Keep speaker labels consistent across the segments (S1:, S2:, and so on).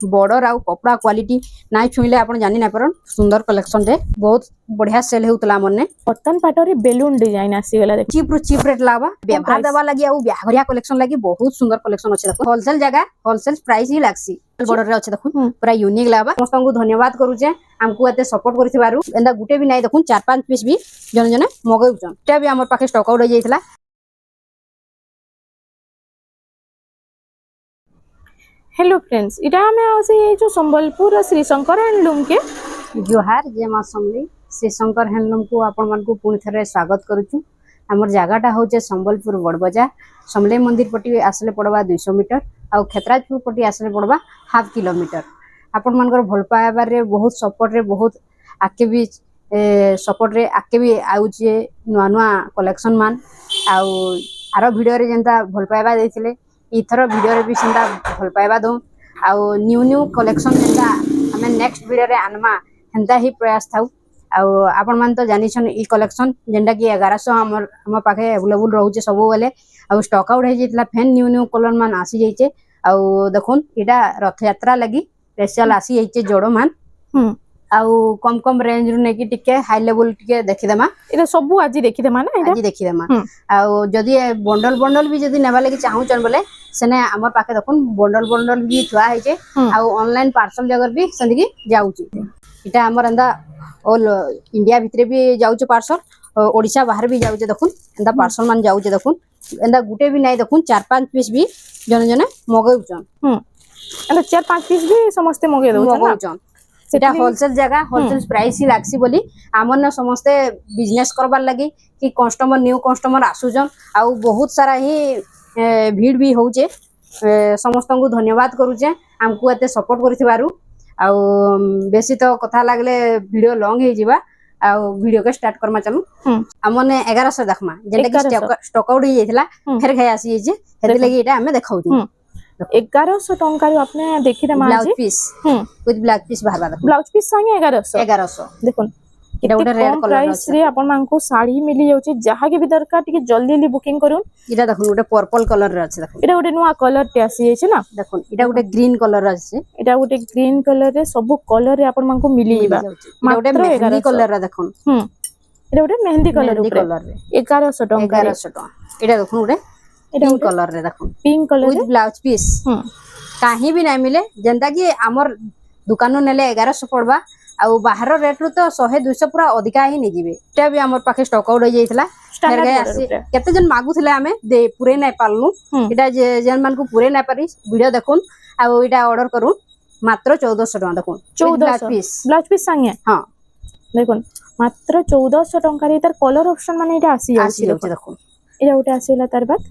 S1: Border आउ कपड़ा quality नाइ छुईले आपण जानि ना परन सुंदर कलेक्शन रे बहुत बढ़िया सेल हेउतला मन्ने
S2: कॉटन पाटरी बेलून डिजाइन आसी गला देख
S1: चीप रु चीप रेट लागबा व्यवहार देवा लागि आउ ब्याहरिया कलेक्शन लागि बहुत सुंदर कलेक्शन अछि देखो होलसेल जगह होलसेल प्राइस ही लागसी बॉर्डर रे अछि देखो पूरा यूनिक लागबा समस्त को धन्यवाद करू जे हमकु एते सपोर्ट करथिबारु एंदा गुटे भी नाइ देखुन 4-5 पीस भी जने जने मगैउछन टे भी हमर पाखे स्टॉक आउट हो जाइतला।
S2: हेलो फ्रेंड्स इटा हमें आसी जो संबलपुर श्री शंकर हैंडलूम के
S1: जोहार जय मां समली श्री शंकर हैंडलूम को आपण मन को पुनि थरे स्वागत करूछु। हमर जागाटा होचे संबलपुर बड़ बाजार समले मंदिर पटी आसले पड़वा 200 मीटर आउ खेतराजपुर पटी आसले पड़वा हाफ किलोमीटर आपण मनकर भल पाइबार रे बहुत सपोर्ट रे बहुत आके भी सपोर्ट रे आके भी आउचे नुआ नुआ कलेक्शन मान आउ आरो वीडियो रे जेंता भल पाइबा देथिले इथर वीडियो रे भी सेंता भल पाइबा दो आउ न्यू कलेक्शन जेंता हमें नेक्स्ट वीडियो रे आनमा हेंता ही प्रयास थाउ आउ आपण मान तो जानि छन ई कलेक्शन जेंटा कि 1100 हम पाखे अवेलेबल रहउचे सब बेले आउ स्टॉक आउट हे जितला फैन न्यू कलर मान आसी जाइचे आउ देखुन इटा रथ यात्रा लगी स्पेशल आसी जाइचे जोड़ो मान आउ कम रेंज रु नेकी टिके हाई लेवल टिके देखि देमा
S2: इटा सब आज देखि देमा ना इटा
S1: आज देखि देमा आउ जदी बंडल भी जदी नेबा लागि चाहू चन बोले सेने हमर पाखे देखुन बंडल भी थुआ हेचे आउ ऑनलाइन पार्सल जगर भी संदिकी जाउची इटा हमर अंदा ऑल इंडिया भितरे भी जाउचे पार्सल ओडिसा बाहर भी जाउचे देखुन अंदा पार्सल मान जाउचे देखुन अंदा गुटे भी नाइ देखुन 4-5 पीस भी जने जने मगैउचन
S2: अंदा 4-5 पीस भी समस्त मगे दउचन
S1: सेटा होलसेल जगह होलसेल प्राइस ही लागसी बोली आमन समस्ते बिजनेस करबार लगी कि कस्टमर न्यू कस्टमर आसुजन आउ बहुत सारा ही भीड़ भी होचे समस्त को धन्यवाद करूचे हमकु एते सपोर्ट करथिबारु आउ बेसी तो कथा लागले वीडियो लॉन्ग हे जिबा आउ वीडियो के स्टार्ट करमा चलू हमने 1100 देखमा जेंटा कि स्टॉक आउट हे जेथला फेर गय आसी जे हेते लगी एटा हमें देखाउछु
S2: 1100 टंका रो आपने देखि रे
S1: blouse piece with blouse piece बाहर बा
S2: ब्लाउज पीस संगे 1100 देखुन
S1: एटा उडे रेड कलर
S2: प्राइस रे आपन मान को साड़ी मिली जाउची जहा के भी दरकार टिके जल्दी बुकिंग करूं
S1: इटा देखुन उडे पर्पल कलर रे अछि देखुन
S2: इटा उडे नुवा कलर टे आसी छै ना
S1: देखुन इटा उडे ग्रीन कलर रे अछि
S2: इटा उडे ग्रीन कलर रे सब कलर रे आपन मान को मिली जिबा
S1: उडे मेहंदी कलर रे देखुन
S2: इटा उडे मेहंदी कलर रे 1100 टंका
S1: इटा देखुन उडे पिंक कलर रे देखुन
S2: pink colour
S1: with blouse piece काहे भी ना मिले जेंता कि हमर दुकान नु नेले 1100 पड़बा आउ बाहर रेट रु तो 100-200 पूरा अधिका ही नि जिवे टे भी हमर पाखे स्टॉक आउट हो जाइतला फेर गय आसी केते जन मागुथले हमें दे पूरे नै पालनु इटा जन मान को पूरे नै पारी वीडियो देखुन आउ इटा ऑर्डर करू मात्र 1400 टका देखुन 1400
S2: ब्लाउज पीस संगे हां देखुन मात्र 1400 टका रे तार कलर ऑप्शन माने इटा आसी
S1: देखुन
S2: इटा उटे आसीला तार बाद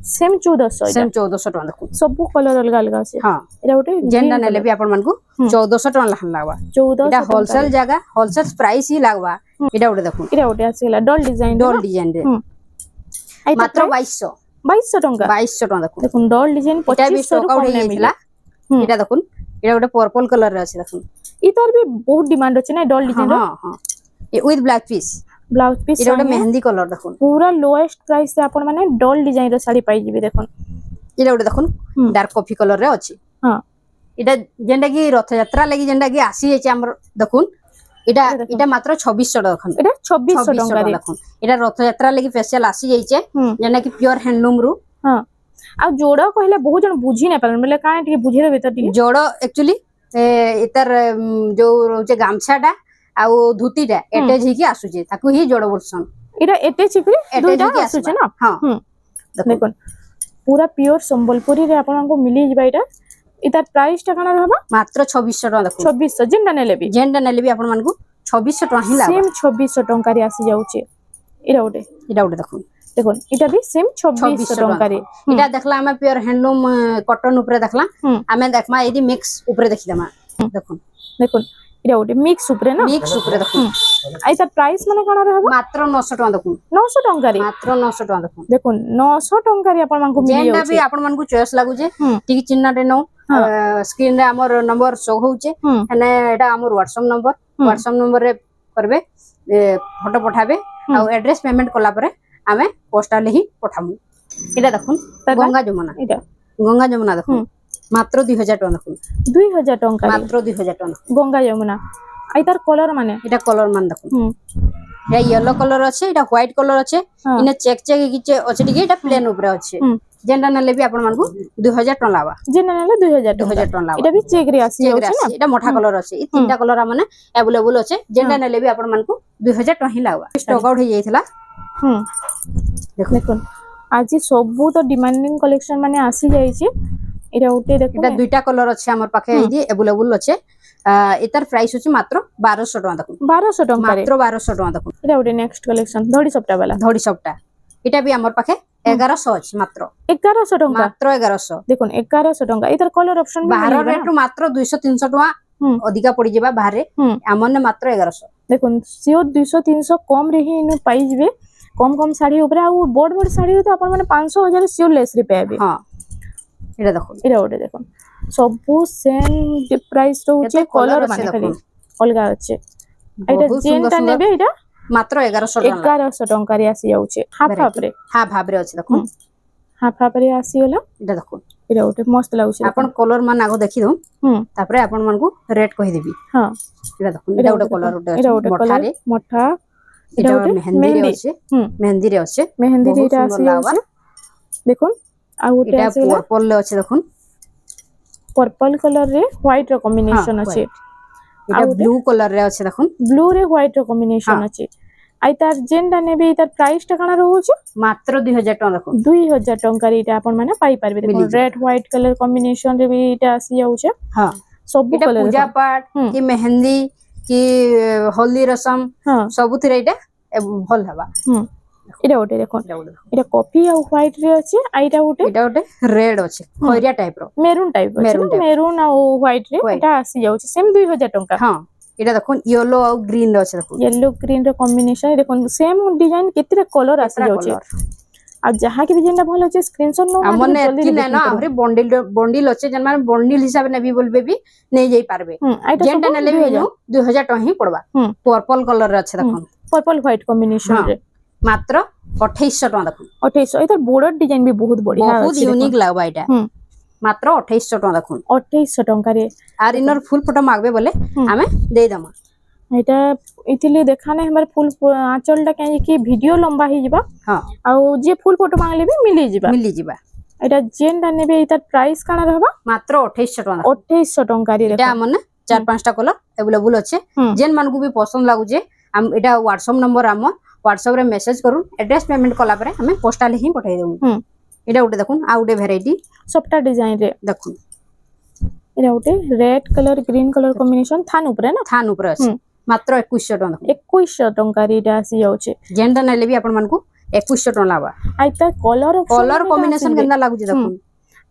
S2: सेम 1400
S1: टका देखुन
S2: सब कलर अलग अलग আছে
S1: हां
S2: एटा उटे
S1: जेंडा नेले भी आपन मान को 1400 टका लखन लागबा 1400 इटा होलसेल जगह होलसेल प्राइस ही लागबा इटा उटे देखुन
S2: इटा उटे आसीला डॉल डिजाइन
S1: रे मात्र 2200
S2: टका
S1: 2200 टका
S2: देखुन डॉल डिजाइन 2500
S1: टका उठे गेला इटा देखुन इटा उटे पर्पल कलर रे अछि देखुन
S2: इतार भी बहुत डिमांड अछि ना डॉल डिजाइन
S1: हां हां ए विथ ब्लाउज पीस इटा उटे मेहंदी कलर देखुन
S2: पूरा लोएस्ट प्राइस से आपन माने डॉल डिजाइन रो साड़ी पाई जिबे देखुन
S1: इटा उटे देखुन डार्क कॉफी कलर रे अछि
S2: हां
S1: इटा जेंडा कि रथ यात्रा लागि जेंडा कि आसी छै हमर देखुन इटा इटा मात्र 2600 टका देखुन
S2: इटा 2600 टका रे
S1: देखुन इटा रथ यात्रा लागि स्पेशल आसी जाई छै जेंडा कि प्योर हैंडलूम रु
S2: हां आ जोड़ो कहले बहुत जन बुझी नै पारन मतलब काहे टिके बुझी देबे त टिके
S1: जोड़ो एक्चुअली इतर जो रोचे गामछाटा आउ धुतीटा एटेज ही कि आसु जे ताकू ही जोड़ बोलसन
S2: इटा एटेज ही दुईटा आसु छै ना
S1: हां
S2: देखुन पूरा प्योर संबलपुरी रे आपन को मिली जिबा इटा इतार प्राइस टा काना रहबा
S1: मात्र 2600 टका देखुन
S2: 2600 जेंडा नेले भी आपन मान को 2600 टका ही लागबा सेम 2600 टका रे आसी जाउचे इटा उटे
S1: देखुन
S2: देखुन इटा भी सेम 2600 टका रे
S1: इटा देखला हमें प्योर हैंडलूम कॉटन ऊपर देखला हमें देखमा एदी मिक्स ऊपर देखि देमा देखुन
S2: इटा उटे मिक्स ऊपर ना
S1: मिक्स ऊपर देखुन
S2: आइता प्राइस माने काना रहबा
S1: मात्र 900 टका देखुन
S2: 900 टका रे
S1: मात्र 900 टका
S2: देखुन 900 टका रे आपन मान को मिली
S1: जेंडा भी आपन मान को चॉइस लागु जे टिक चिन्ना रे नो स्क्रीन रे हमर नंबर शो होउचे हने एटा हमर व्हाट्सएप नंबर रे करबे फोटो पठाबे आ एड्रेस पेमेंट कला परे हमें पोस्टल ही पठामु इटा देखुन गंगा जमुना देखुन ମାତ୍ର 2000 ଟଙ୍କା ଦେଖୁନ୍
S2: 2000 ଟଙ୍କା
S1: ମାତ୍ର 2000 ଟଙ୍କା
S2: ଗଙ୍ଗା ଯମୁନା ଆଇ ତାର କଲର ମାନେ
S1: এটা কলর মান দেখুন
S2: ହୁଁ
S1: এটা ইয়েলো কলর আছে এটা হোয়াইট কলর আছে
S2: হ্যাঁ।
S1: ইনে চেক চেক কিছে আছে টিকে এটা প্লেন উপরে আছে
S2: ହୁଁ
S1: যেটা নেলে বি আপন মানকু 2000 টଙ୍କା লাবা
S2: যেটা নেলে 2000 টଙ୍କା
S1: 2000 টଙ୍କା লাবা
S2: এটা বি চেক রে আসি
S1: চেক
S2: যাଉଛି
S1: রাশি
S2: না
S1: এটা মোটা কলর আছে এই তিনটা কলর মানে अवेलेबल আছে যেটা নেলে বি আপন মানকু 2000 টଙ୍କା হি লাবা স্টক আউট হই যাইতলা
S2: হুম
S1: দেখুন
S2: দেখুন আজি সবু তো ডিমান্ডিং কলেকশন মানে আসি যাইছে এটা উঠে দেখুন
S1: এটা দুইটা কলর আছে আমার পাখে এই যে अवेलेबल আছে এটার প্রাইস হচ্ছে মাত্র 1200 টাকা দেখুন
S2: 1200 টଙ୍କା রে
S1: মাত্র 1200 টাকা দেখুন
S2: এটা উঠে নেক্সট কালেকশন ধড়ি সপ্তাহ বেলা
S1: ধড়ি সবটা এটা বি আমার পাখে 1100 আছে মাত্র
S2: 1100 টଙ୍କା
S1: মাত্র 1100
S2: দেখুন 1100 টଙ୍କା এটার কলর অপশন বি
S1: বাহার
S2: মিলিবা
S1: রেট মাত্র 200-300 টাকা
S2: হুম
S1: ଅଧିକା ପଡିଯିବା ବାହାରେ
S2: হুম
S1: ଆମନେ ମାତ୍ର 1100
S2: দেখুন সিওর 200 300 কম রে হি ইনু পাই ଯିବେ কম কম শাড়ি উপরে আর বড় বড় শাড়ি তো আপন মানে 500 1000 সিওর লেস রে পাবে
S1: ହଁ এটা দেখুন
S2: এটা ওটা দেখুন সবু সেম প্রাইস রହୁଛି
S1: କେତେ
S2: কলর
S1: colour ଅଛି
S2: মানে খালি
S1: দেখুন
S2: অলগা আছে এটা
S1: ବହୁତ ସୁନ୍ଦର
S2: যেটা
S1: ସୁନ୍ଦର
S2: নেবে এটা
S1: ମାତ୍ର 1100 ଟଙ୍କା
S2: 1100 ଟଙ୍କା ରେ আসি যাଉଛି হাফ হাফ রে
S1: ହଁ ଭାବରେ ଅଛି ଦେଖୁন
S2: ହାଫ ହାଫ ରେ আসি ଗଲା
S1: এটা ଦେଖୁন
S2: এটা ওটা মস্ত ଲାଗୁଛି
S1: ଆପଣ କଲର ମାନ ଆଗ ଦେଖି ଦଉ
S2: ହୁଁ
S1: ତାପରେ ଆପଣ ମାନଙ୍କୁ ରେଟ୍ କହିଦେବି
S2: ହଁ
S1: এটা ଦେଖୁন এটা ଗୋଟେ କଲର ଗୋଟେ
S2: এটা
S1: ଅଛି
S2: ওটা କଲର
S1: ମଠାରେ
S2: ମଠା
S1: এটা
S2: ଗୋଟେ
S1: ମେହେନ୍ଦି ରେ
S2: ମେହେନ୍ଦି।
S1: ଅଛି
S2: ହୁଁ
S1: ମେହେନ୍ଦି ରେ ଅଛି
S2: মেহেন্দি
S1: ବହୁତ
S2: এটা
S1: ସୁନ୍ଦର
S2: আসি
S1: ଲାଗ୍ବା।
S2: যাଉଛି দেখুন আর ওটা
S1: এটা
S2: আসি গলা
S1: পর্পল রে ଅଛି দেখুন
S2: पर्पल कलर रे व्हाइट रो कॉम्बिनेशन
S1: हाँ,
S2: अछि
S1: এটা ব্লু কলর রে ଅଛି দেখুন
S2: ब्लू रे व्हाइट रो कॉम्बिनेशन
S1: हाँ।
S2: अछि आई तार जेनटा नेबे तार प्राइस टा काना रहउछ
S1: ମାତ୍ର 2000 ଟଙ୍କା ଦେଖୁন
S2: 2000 टंका रे इटा अपन माने पाई पारबे देखो
S1: मिली
S2: रेड व्हाइट कलर कॉम्बिनेशन रे भी इटा आसी जाउछ
S1: ହଁ
S2: सब
S1: এটা
S2: कलर
S1: ପୂଜା ପାଠ
S2: ହୁଁ।
S1: କି ମେହେନ୍ଦି କି ହଳଦୀ ରସମ
S2: हां
S1: ସବୁଥିରେ ଏଇଟା ଭଲ ହେବା
S2: इटा ओटे देखो
S1: ଏଇଟା ଗୋଟେ ଦେଖୁন।
S2: इटा कॉफी आ व्हाइट रे अछि आइटा ओटे
S1: ଏଇଟା ଗୋଟେ ରେଡ୍ ଅଛି ଖଇରିଆ ଟାଇପ ର
S2: मेरून टाइप अछि
S1: Maroon type।
S2: मेरून आ व्हाइट रे
S1: White।
S2: इटा आसी जाउछ सेम 2000 टंका
S1: ହଁ ଏଇଟା ଦେଖୁন ୟେଲୋ ଆଉ ଗ୍ରୀନ ରେ ଅଛି ଦେଖୁन
S2: येलो ग्रीन रो कॉम्बिनेशन देखो सेम डिजाइन केतेटा कलर आसी
S1: କେତେଟା
S2: जाउछ
S1: କଲର
S2: आ जहाँ के भी जेनटा भल अछि स्क्रीनशॉट नो
S1: ଆମने ଏତିକି ନାଇଁ ନା ଆହୁରି ବଣ୍ଡିଲ ଅଛି ଯେନ୍ ମାନେ ବଣ୍ଡିଲ ହିସାବରେ ନେବି ବୋଲବେ ବି ନେଇ ଯାଇ ପାରବେ
S2: आइटा
S1: ଯେନ୍ଟା ନେଲେ ବି ଇନୁ 2000 ଟଙ୍କା ହିଁ ପଡବା
S2: ହୁଁ।
S1: ପର୍ପଲ କଲର ରେ ଅଛି ଦେଖୁନ
S2: पर्पल व्हाइट कॉम्बिनेशन
S1: हाँ।
S2: रे
S1: ମାତ୍ର 2800 ଟଙ୍କା ଦେଖୁନ
S2: 2800 इधर बॉर्डर डिजाइन भी बहुत बढ़िया
S1: ବହୁତ
S2: अछि
S1: ୟୁନିक ଲାଗବା ଏଇଟା
S2: ହୁଁ।
S1: ମାତ୍ର 2800 ଟଙ୍କା ଦେଖୁନ
S2: 2800 टंका रे
S1: আর ইনর ফুল ফটো মাগবে বলে
S2: ହୁଁ।
S1: আমি দেই দমা
S2: एटा इथिले देखाने हमर फुल आंचल टा कहीं कि वीडियो लंबा ही जिबा
S1: ହଁ
S2: आ जे फुल फोटो मांगले भी मिली जिबा
S1: मिली ଯିବା
S2: एटा जेनटा नेबे इधर प्राइस काना रहबा
S1: ମାତ୍ର 2800 ଟଙ୍କା
S2: 2800 टंका रे
S1: এটা
S2: देखो
S1: ଆମने 4-5টা কলর अवेलेबल আছে
S2: ହୁଁ।
S1: जेन मानकु भी पसंद लागुजे এটা WhatsApp नंबर आम WhatsApp रे मेसेज करू एड्रेस पेमेंट कला परे हमें पोस्टल ही पठाई देबू
S2: ହୁଁ।
S1: এটা उठे देखुन आ उठे भेराइटी
S2: सबटा डिजाइन रे
S1: देखुन
S2: एटा उठे red colour green colour combination थान ऊपर ना
S1: थान ऊपर अछि
S2: ହୁଁ।
S1: मात्र 2100 टका देखुन
S2: 2100 टंका रे इटा आसी जाउछे
S1: जेनटा नेले भी आपण मानकु 2100 टका लाबा
S2: आइता कलर
S1: कलर कॉम्बिनेशन केनदा लागुजे देखुन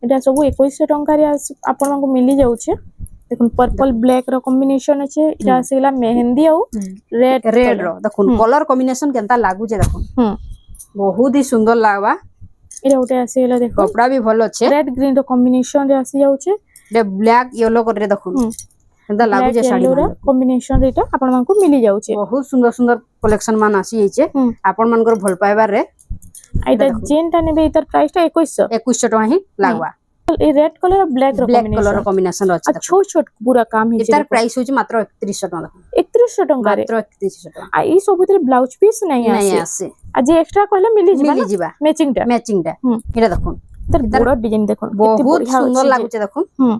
S2: এটা সবু 2100 টঙ্কারে আপনাকে মিলি যাচ্ছে দেখুন पर्पल ब्लैक रो कॉम्बिनेशन আছে এটা আসিলা মেহেন্দি আর রেড
S1: रेड रो देखुन
S2: हुँ।
S1: कलर कॉम्बिनेशन केनता लागुजे देखुन
S2: হুম
S1: बहुत ही सुंदर लागबा
S2: এটা ওটা আসিলা দেখুন
S1: कपड़ा भी भल अच्छे
S2: रेड ग्रीन रो कॉम्बिनेशन रे আসি যাচ্ছে
S1: ये ब्लैक येलो करे देखुन
S2: हुँ।
S1: केनता लागुजे
S2: ब्लैक
S1: साड़ी
S2: येलो रो
S1: मान
S2: कॉम्बिनेशन रे এটা আপনাকে মিলি যাচ্ছে
S1: बहुत सुंदर सुंदर कलेक्शन मान आसी जाइछे
S2: हुँ।
S1: आपण मानकर भल पाइबार रे
S2: এটা যেনটা নেবে এটার প্রাইসটা 2100
S1: 2100 टका ही लागबा
S2: এই রেড कलर और ब्लैक रो
S1: ब्लैक कलर
S2: कॉम्बिनेशन
S1: कॉम्बिनेशन
S2: আর
S1: अछि
S2: ছোট ছোট পুরা কাম হিছে
S1: एतार प्राइस होची मात्र 3100 टका
S2: 3100 टंका रे
S1: मात्र 3100 टका
S2: আর এই সবুতিরে ব্লাউজ পিস নাই
S1: नहीं
S2: আসে
S1: आसे
S2: আর যে এক্সট্রা কইলে মিলি যাবে
S1: मिली
S2: না
S1: जिबा
S2: ম্যাচিংটা
S1: मैचिंग टा
S2: हुँ।
S1: एटा देखुन
S2: তার বড় ডিজাইন দেখুন কেতে
S1: बहुत
S2: বঢ়িয়া
S1: सुंदर
S2: আছে যে।
S1: लागुचे देखुन
S2: হুম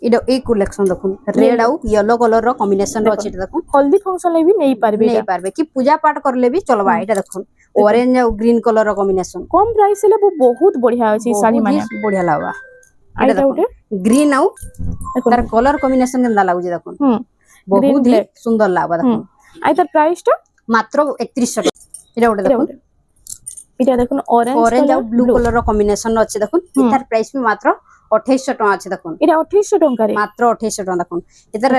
S1: एटा ए कलेक्शन देखुन रेड आउ येलो कलर रो कॉम्बिनेशन रो अछि देखुन
S2: हल्दी फंक्शन ले भी नहीं पारबे
S1: नहीं
S2: एटा
S1: पारबे कि पूजा पाठ करले भी चलबा एटा देखुन ऑरेंज और ग्रीन कलर रो कॉम्बिनेशन
S2: कम प्राइस ले वो बहुत बढ़िया अछि साड़ी माने
S1: बढ़िया लागबा
S2: आइटा उठे
S1: ग्रीन आउ
S2: देखुन
S1: तार कलर कॉम्बिनेशन केनता लागुचे देखुन
S2: হুম
S1: बहुत ही
S2: black।
S1: सुंदर लागबा
S2: হুম
S1: देखुन
S2: আই তার প্রাইসটা
S1: मात्र 3100 टका एटा उठे
S2: এটা
S1: देखुन
S2: উঠে এটা দেখুন অরেঞ্জ
S1: ऑरेंज
S2: কালার
S1: और ब्लू कलर रो कॉम्बिनेशन अछि देखुन एतार प्राइस भी मात्र 2800 टका अछि देखुन
S2: এটা 2800 टंका रे
S1: मात्र 2800 टका देखुन एतार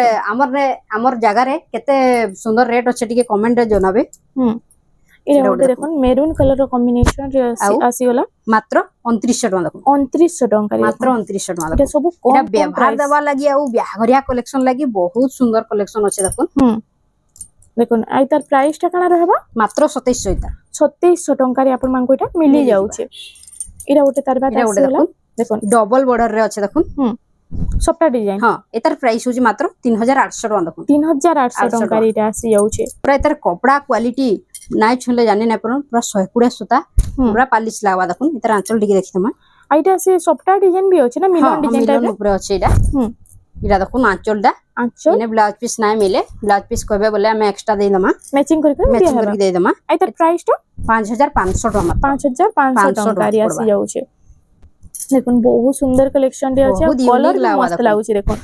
S1: हमर जगह रे केते सुंदर रेट अछि टिके कमेंट रे जनाबे
S2: হুম এটা উঠে দেখুন মেরুন কালার র কম্বিনেশন রে
S1: আউ?
S2: আসি গলা
S1: मात्र 2900 टका देखुन
S2: 2900 टंका रे
S1: मात्र 2900 टका
S2: এটা
S1: देखुन
S2: सब
S1: एटा
S2: कम
S1: व्यवहार
S2: प्राइस
S1: देवा लागि आउ ब्याहरिया कलेक्शन लागि बहुत सुंदर कलेक्शन अछि देखुन
S2: হুম দেখুন আই তার প্রাইসটা কানা रहबा
S1: मात्र 2700 इता
S2: 2700 टंका रे आपन मानको এটা মিলি যাচ্ছে এটা ওটা তার বাদ
S1: एटा उठे
S2: আসি গলা
S1: देखुन
S2: দেখুন
S1: डबल बॉर्डर रे আছে দেখুন
S2: सबटा डिजाइन
S1: हां एतार प्राइस होची मात्र 3800 टका देखुन
S2: 3800 टंका रे इटा आसी जाउछे
S1: पूरा एतार कपड़ा क्वालिटी नाइ छले जानि नै परन पूरा 120 सूता पूरा पालिश लागबा देखुन एतार आंचल टिके देखि तमा
S2: आइटा से सबटा डिजाइन भी होचे ना मिलन डिजाइन टाइप
S1: मिलन ऊपर अछि एटा इरा देखुन आंचलटा
S2: आंचल
S1: इने ब्लाउज पीस नाइ मिले ब्लाउज पीस कहबे बोले हम एक्स्ट्रा दे दमा
S2: मैचिंग करके
S1: दे दमा
S2: आइता प्राइस तो
S1: 5500 टका
S2: 5500 टका रे आसी जाउछे देखुन बहुत सुंदर कलेक्शन रे अछि कलर भी मस्त लागुछि देखुन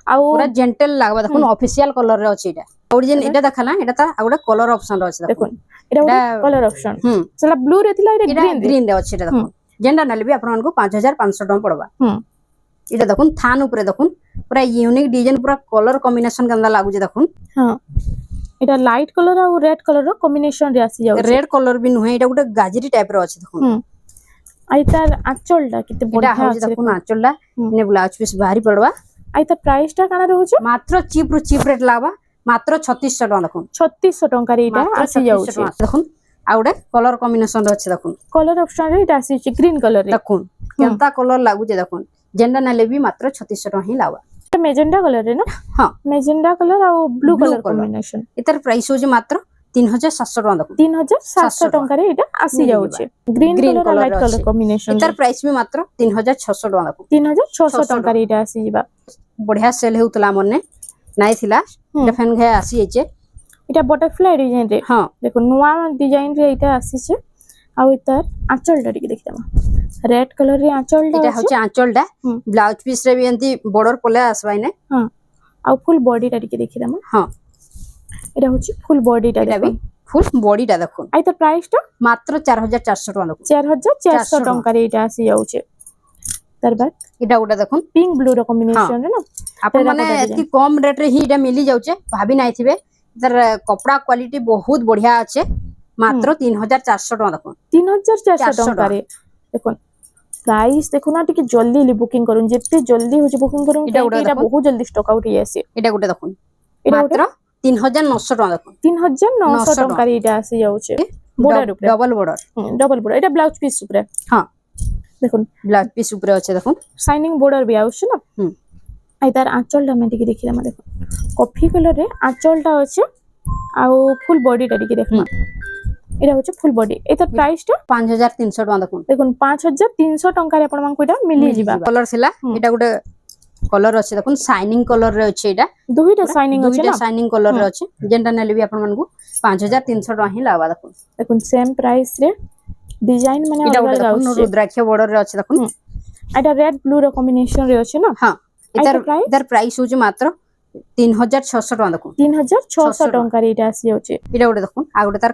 S2: आ
S1: पूरा जेंटल लागबा देखुन ऑफिशियल कलर रे अछि एटा ओरिजिन एटा देखला एटा ता आउडा कलर ऑप्शन रे अछि
S2: देखुन एटा कलर ऑप्शन सेला ब्लू रे थिला एटा
S1: ग्रीन रे अछि एटा देखुन जेंडा नले भी आपन को 5500 टका पड़बा एटा देखुन थान ऊपर देखुन पूरा यूनिक डिजाइन पूरा कलर कॉम्बिनेशन गंदा लागु जे देखुन
S2: हां एटा लाइट कलर और रेड कलर रो कॉम्बिनेशन रे आसी जाउ
S1: रेड कलर भी नुहे एटा गुटे गाजरी टाइप रो अछि देखुन
S2: आइतार आंचलटा किते बढ़िया
S1: अछि देखुन आंचलटा इने ब्लाउज पीस बाहरी पड़बा
S2: आइतार प्राइस टा काना रहउछ
S1: मात्र चीप रेट लागबा मात्र 3600 टका देखुन
S2: 3600 टका रे इटा आसी जाउ
S1: देखुन आउडे कलर कॉम्बिनेशन रो अछि देखुन
S2: कलर ऑप्शन रे इटा आसी छि ग्रीन कलर रे
S1: देखुन केनता कलर लागु जे देखुन जेंडा नले भी मात्र 3600 टका ही लागबा
S2: मेजेंडा कलर रे ना
S1: हां
S2: मेजेंडा कलर और ब्लू कलर कॉम्बिनेशन
S1: इतर प्राइस हो जे मात्र 3700 टका देखुन
S2: 3700 टका रे इटा आसी जाउ छे ग्रीन कलर और लाइट कलर कॉम्बिनेशन
S1: इतर प्राइस भी मात्र 3600 टका देखुन
S2: 3600 टका रे इटा आसी जिबा
S1: बढ़िया सेल हेउतला मने नाइ थिला एटा फैन घे आसी एचे
S2: इटा बटरफ्लाई डिजाइन रे
S1: हां
S2: देखो नुवा डिजाइन रे इटा आसी छे आ इतर आंचल टा देखितमा रेड कलर रे आंचल टा
S1: इटा होचे आंचल टा ब्लाउज पीस रे भी एंती बॉर्डर पले आसबाय ने
S2: हां आ फुल बॉडी टा देखितमा
S1: हां
S2: इटा होचे फुल बॉडी टा
S1: भी फुल बॉडी टा देखो
S2: आ इतर प्राइस टा
S1: मात्र 4400 टका देखो
S2: 4400 टका रे इटा आसी जाउ छे तार बाद
S1: इटा उडा देखुन
S2: पिंक ब्लू रो कॉम्बिनेशन रे ना
S1: आपन माने एती कम रेट रे ही इटा मिली जाउ छे भाबी नाइ थिबे इधर कपड़ा क्वालिटी बहुत बढ़िया আছে मात्र 3400 टका देखो
S2: 3400 टका रे देखो प्राइस देखो ना टिके जल्दी बुकिंग करूं जेते जल्दी हो जे बुकिंग करूं एटा बहुत जल्दी स्टॉक आउट ही आसे
S1: एटा गुटे देखो मात्र 3900 टका देखो
S2: 3900 टका रे एटा आसी जाउ छे बॉर्डर ऊपर डबल बॉर्डर एटा ब्लाउज पीस ऊपर
S1: हां
S2: देखो
S1: ब्लाउज पीस ऊपर আছে দেখুন
S2: शाइनिंग बॉर्डर भी आउछ ना आइतार आंचल टा में टिके देखिला मा देखो कॉफी कलर रे आंचल टा আছে आ फुल बॉडी टा टिके देखमा एटा होचे फुल बॉडी एता प्राइस टा
S1: 5300 टका देखुन
S2: देखुन 5300 टका रे आपण मान कोइटा मिली जिबा
S1: कलर सिला एटा गुटे कलर আছে দেখুন শাইনিং কলর রে আছে এটা
S2: দুইটা শাইনিং আছে
S1: দুইটা শাইনিং কলর রে আছে যেটা নেলে भी आपण मानकू 5300 टका ही लावा देखुन
S2: देखुन सेम प्राइस रे डिजाइन माने अलग आउछ
S1: रुद्राक्ष बॉर्डर रे আছে দেখুন
S2: এটা रेड ब्लू रो कॉम्बिनेशन रे আছে ना
S1: हां इधर प्राइस हो जे मात्र 3600 टका देखुन
S2: 3600 टका रे इटा आसी जाउछे
S1: इटा गुटे देखुन आ गुटे तार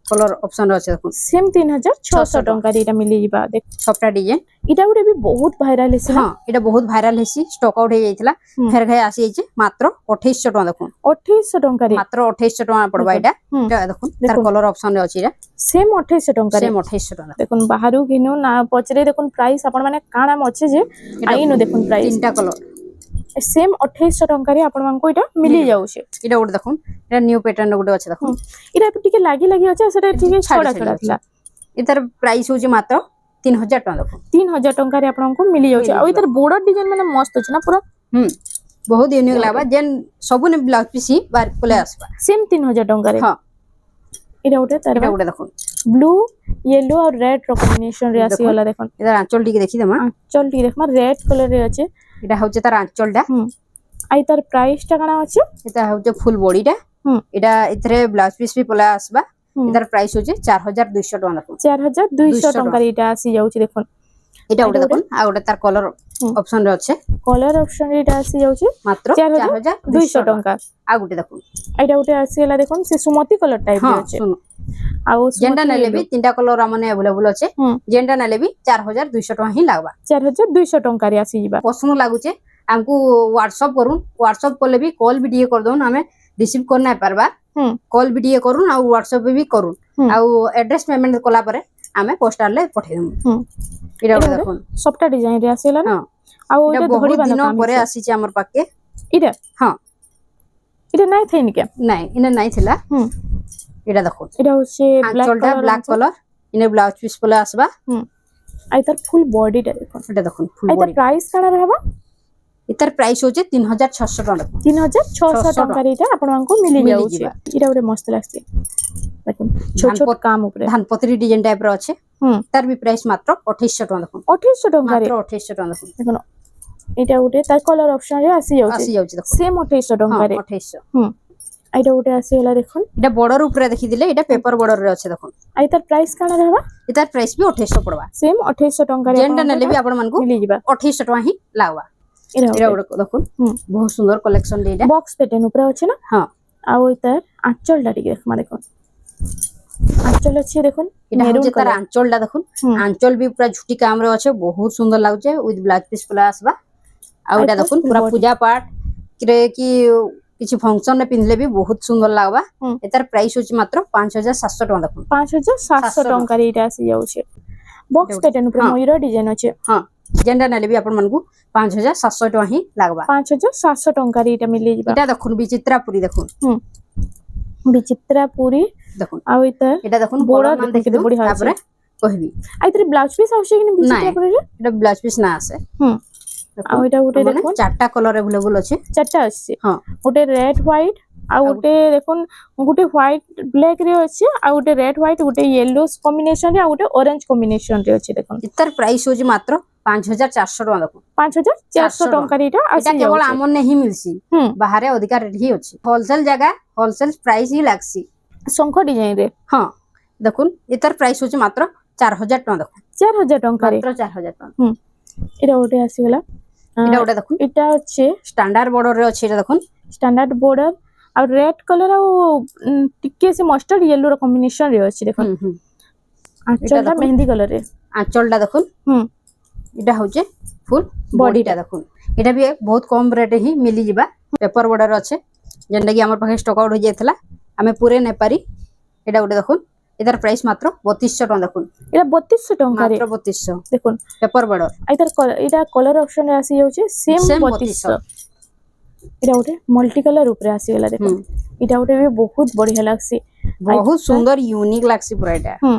S1: कलर ऑप्शन আছে देखुन
S2: सेम 3600 टका रे इटा मिली जिबा देख
S1: सबटा डिजाइन
S2: इटा गुटे भी बहुत वायरल हेसी
S1: हां इटा बहुत वायरल हेसी स्टॉक आउट हे जाइतला फेर घे आसी जाइछे मात्र 2800 टका देखुन
S2: 2800 टका रे
S1: मात्र 2800 टका पड़बा इटा देखुन तार कलर ऑप्शन रे अछि इटा
S2: सेम 2800 टका रे
S1: सेम 2800 टका
S2: देखुन बाहरु किनु ना पचरे देखुन प्राइस आपण माने काना मछे जे आइनो देखुन प्राइस
S1: तीनटा कलर
S2: सेम 2800 टका रे आपण मान को इटा मिली जाउ छे
S1: इटा गुटे देखुन इटा न्यू पैटर्न गुटे अछि देखुन
S2: इटा टिके लागी अछि सेटा टिके छोड़ा छोड़ा थिला
S1: इतर प्राइस हो जे मात्र 3000 टका देखुन
S2: 3000 टका रे आपण को मिली जाउ छे आ इतर बॉर्डर डिजाइन माने मस्त अछि ना पूरा
S1: बहुत यूनिक लागबा जेन सबु ने ब्लाउज पीस ही बार पले आसबा
S2: सेम 3000 टका रे
S1: हां
S2: इटा गुटे
S1: देखुन
S2: ब्लू येलो और रेड रो कॉम्बिनेशन रे आसी वाला देखुन
S1: इधर आंचल टिके देखि दमा
S2: आंचल टिके देखमा रेड कलर रे अछि
S1: इटा होचे तार आंचल टा
S2: आई तार प्राइस टा काना अछि
S1: इटा होचे फुल बॉडी टा इटा इथरे ब्लाउज पीस भी पला आसबा इधर प्राइस होचे 4200 टका देखुन
S2: 4200 टका रे इटा आसी जाउची देखुन
S1: इटा उडे देखुन आ उडे तार कलर ऑप्शन रे अछि
S2: कलर ऑप्शन रे इटा आसी जाउची
S1: मात्र
S2: 4200 टका
S1: आ गुटे देखुन
S2: एटा उटे आसी हला देखुन से सुमति कलर टाइप रे अछि
S1: आउ जेंडा नेले भी तीनटा कलर माने अवेलेबल अछि जेंडा नेले भी 4200 टका ही लागबा
S2: 4200 टका रे आसी जिबा
S1: पसंद लागुचे हमको व्हाट्सएप करूं व्हाट्सएप कोले भी कॉल वीडियो कर दोन हमें रिसीव करना पारबा कॉल वीडियो करूं आ व्हाट्सएप पे भी करूं आ एड्रेस पेमेंट कोला परे हमें पोस्टल ले पठे दम इरा देखुन
S2: सबटा डिजाइन रे आसीला ना आ ओटा धड़ी बना
S1: दिन परे आसी छ हमर पाके
S2: इरा हां इरा नाही थैन के
S1: नाही इने नाही थिला इरा देखुन
S2: इरा होचे
S1: ब्लैक कलर इने ब्लाउज पीस पले आसबा
S2: আই তার ফুল বডিটা দেখুন
S1: এটা দেখুন ফুল
S2: আই তার
S1: বডি
S2: প্রাইস কাଣା রহবা
S1: এটার প্রাইস হচ্ছে 3600 টাকা দেখুন
S2: 3600 ଟଙ୍କାରେ ଏଇଟା ଆପଣଙ୍କୁ ମିଳି ଯାଉଛି
S1: ମିଳିଯିବା।
S2: ଏଇଟା ଗୋଟେ ମସ୍ତ ଲାଗୁଛି ଦେଖୁন ଛୋଟ ଛୋଟ କାମ ଉପରେ
S1: ଧାନପତ୍ରୀ ডিজাইন টাইপ র আছে
S2: হুম
S1: তার বি প্রাইস মাত্র 2800 টাকা দেখুন
S2: 2800 ଟଙ୍କାରେ
S1: মাত্র 2800 টাকা দেখুন
S2: দেখুন ଏଇଟା ଗୋଟେ ତାର କଲର ଅପସନ ରେ ଆସି ଯାଉଛି
S1: আসি যাଉଛି দেখুন
S2: সেম 2800
S1: হ্যাঁ
S2: ଟଙ୍କାରେ
S1: 2800
S2: হুম ଏଇଟା ଗୋଟେ ଆସିଗଲା ଦେଖୁন
S1: এটা বর্ডর উপরে দেখি দিলে এটা পেপার বর্ডর রে আছে দেখুন
S2: আই তার প্রাইস কাଣା रहବା
S1: এটার প্রাইস বি 2800 পড়বা
S2: সেম 2800 ଟଙ୍କାରେ
S1: যেনটা নেলে বি আপন মানকু
S2: ମିଳି ଯିବା
S1: 2800 টাকা হি লাগবা
S2: ଏଇଟା
S1: এটা ওটা দেখুন
S2: হুম
S1: বহুত সুন্দর কালেকশন রে এটা
S2: বক্স প্যাটার্ন ଉପରେ ଅଛି ନା
S1: হ্যাঁ
S2: ଆଉ ତାର ଆଞ୍ଚଲଟା ଟିକେ ଦେଖମା ଦେଖୁন আঁচল ଅଛି দেখুন
S1: এটা
S2: মেরুন
S1: হচ্ছে তার
S2: কালার
S1: আঁচলটা দেখুন
S2: হুম
S1: আঁচল বি পুরা ঝুটি কাম রে আছে বহুত সুন্দর লাগছে উইথ ব্লাউজ পিস প্লাস আসবা আর এটা
S2: এটা
S1: দেখুন
S2: full
S1: পুরা
S2: body।
S1: পূজা পাঠ কি কিছু ফাংশন রে পিনলে বি বহুত সুন্দর লাগবা
S2: হুম।
S1: এটার প্রাইস হচ্ছে মাত্র 5700 টাকা দেখুন
S2: 5700 ଟଙ୍କାରେ ଏଇଟା ଆସି ଯାଉଛି ବକ୍ସ
S1: ଏଇଟା
S2: ପ୍ୟାଟର୍ନ ଉପରେ
S1: ହଁ।
S2: ମୟୂର ଡିଜାଇନ ଅଛି
S1: হ্যাঁ যেনটা নেলে বি আপন মানকু 5700 টাকা হি লাগবা
S2: 5700 ଟଙ୍କାରେ ଏଇଟା ମିଳିଯିବା
S1: এটা দেখুন বিচিত্রাপুরি দেখুন
S2: ହୁଁ ବିଚିତ୍ରା ପୁରୀ
S1: দেখুন
S2: ଆଉ ଏଇଟା
S1: এটা দেখুন
S2: Border
S1: বড় মান
S2: দেখুন
S1: দেখি
S2: କେତେ ବଢିଆ ଅଛି।
S1: তারপরে কইবি
S2: ଆଉ ଏଥିରେ ବ୍ଲାଉଜ ପିସ୍ ଆସୁଛି କି ବିଚିତ୍ରା
S1: ନାଇଁ।
S2: ପୁରୀରେ
S1: এটা ব্লাউজ পিস না আছে
S2: ହୁଁ
S1: দেখুন,
S2: ଆଉ ଏଇଟା ଗୋଟେ
S1: মানে
S2: ଦେଖୁন
S1: চারটা কলর अवेलेबल আছে
S2: ଚାରିଟା ଆସିଛି
S1: হ্যাঁ
S2: ଗୋଟେ ରେଡ୍ ହ୍ୱାଇଟ୍ ଆଉ ଗୋଟେ ଦେଖୁন ଗୋଟେ ହ୍ୱାଇଟ୍ ବ୍ଲାକ୍ ରେ ଅଛି ଆଉ ଗୋଟେ ରେଡ୍ ହ୍ୱାଇଟ୍ ଗୋଟେ ୟେଲୋ କମ୍ବିନେସନ ରେ ଆଉ ଗୋଟେ ଅରେଞ୍ଜ କମ୍ବିନେସନ ରେ ଅଛି ଦେଖୁন
S1: এটার প্রাইস হচ্ছে মাত্র 5400 টাকা দেখুন
S2: 5400
S1: 400
S2: ଟଙ୍କାରେ ଏଇଟା
S1: এটা
S2: ଆସି
S1: কেবল
S2: ଯାଉଛି
S1: আমন নেহি মিলছি
S2: ହୁଁ
S1: বাহারে অধিকা রেট হি আছে হোলসেল জায়গা হোলসেল প্রাইস হি লাগছি
S2: ଶଙ୍ଖ ଡିଜାଇନ ରେ
S1: হ্যাঁ দেখুন এটার প্রাইস হচ্ছে মাত্র 4000 টাকা দেখুন
S2: 4000 ଟଙ୍କାରେ
S1: মাত্র 4000 টাকা
S2: ହୁଁ ଏଇଟା ଗୋଟେ ଆସିଗଲା
S1: এটা ওটা দেখুন
S2: এটা হচ্ছে
S1: স্ট্যান্ডার্ড বর্ডর রে আছে এটা দেখুন
S2: ଷ୍ଟାଣ୍ଡାର୍ଡ ବୋର୍ଡର ଆଉ ରେଡ୍ କଲର ଆଉ ଟିକେ ସେ ମଷ୍ଟାର୍ଡ ୟେଲୋ ର କମ୍ବିନେସନ ରେ ଅଛି ଦେଖୁন
S1: হুম হুম
S2: ଆଞ୍ଚଲଟା
S1: ଦେଖୁন।
S2: ମେହେନ୍ଦି କଲର ରେ
S1: আঁচলটা দেখুন
S2: হুম
S1: এটা হচ্ছে ফুল
S2: Body
S1: বডিটা
S2: টা।
S1: দেখুন এটা বি বহুত কম রেট হি মিলি ଯିବା পেপার বর্ডর আছে যেটা কি আমার পাখে স্টক আউট হয়ে যাইতলা আমি পুরে নে পারি এটা ওটা দেখুন এটার প্রাইস মাত্র 3200 টাকা দেখুন
S2: এটা 3200 ଟଙ୍କାରେ
S1: মাত্র 3200
S2: দেখুন
S1: পেপার বর্ডর
S2: ଏଇଟା କଲର ଅପସନ ରେ ଆସି ଯାଉଛି ସେମ୍
S1: Same
S2: 3200 ଏଇଟା ଗୋଟେ ମଲ୍ଟି କଲର ଉପରେ ଆସିଗଲା ଦେଖୁন
S1: হুম
S2: ଏଇଟା ଗୋଟେ ବି ବହୁତ ବଢିଆ ଲାଗୁଛି
S1: ବହୁତ ସୁନ୍ଦର ୟୁନିକ୍ লাগছে পুরা এটা
S2: ହୁଁ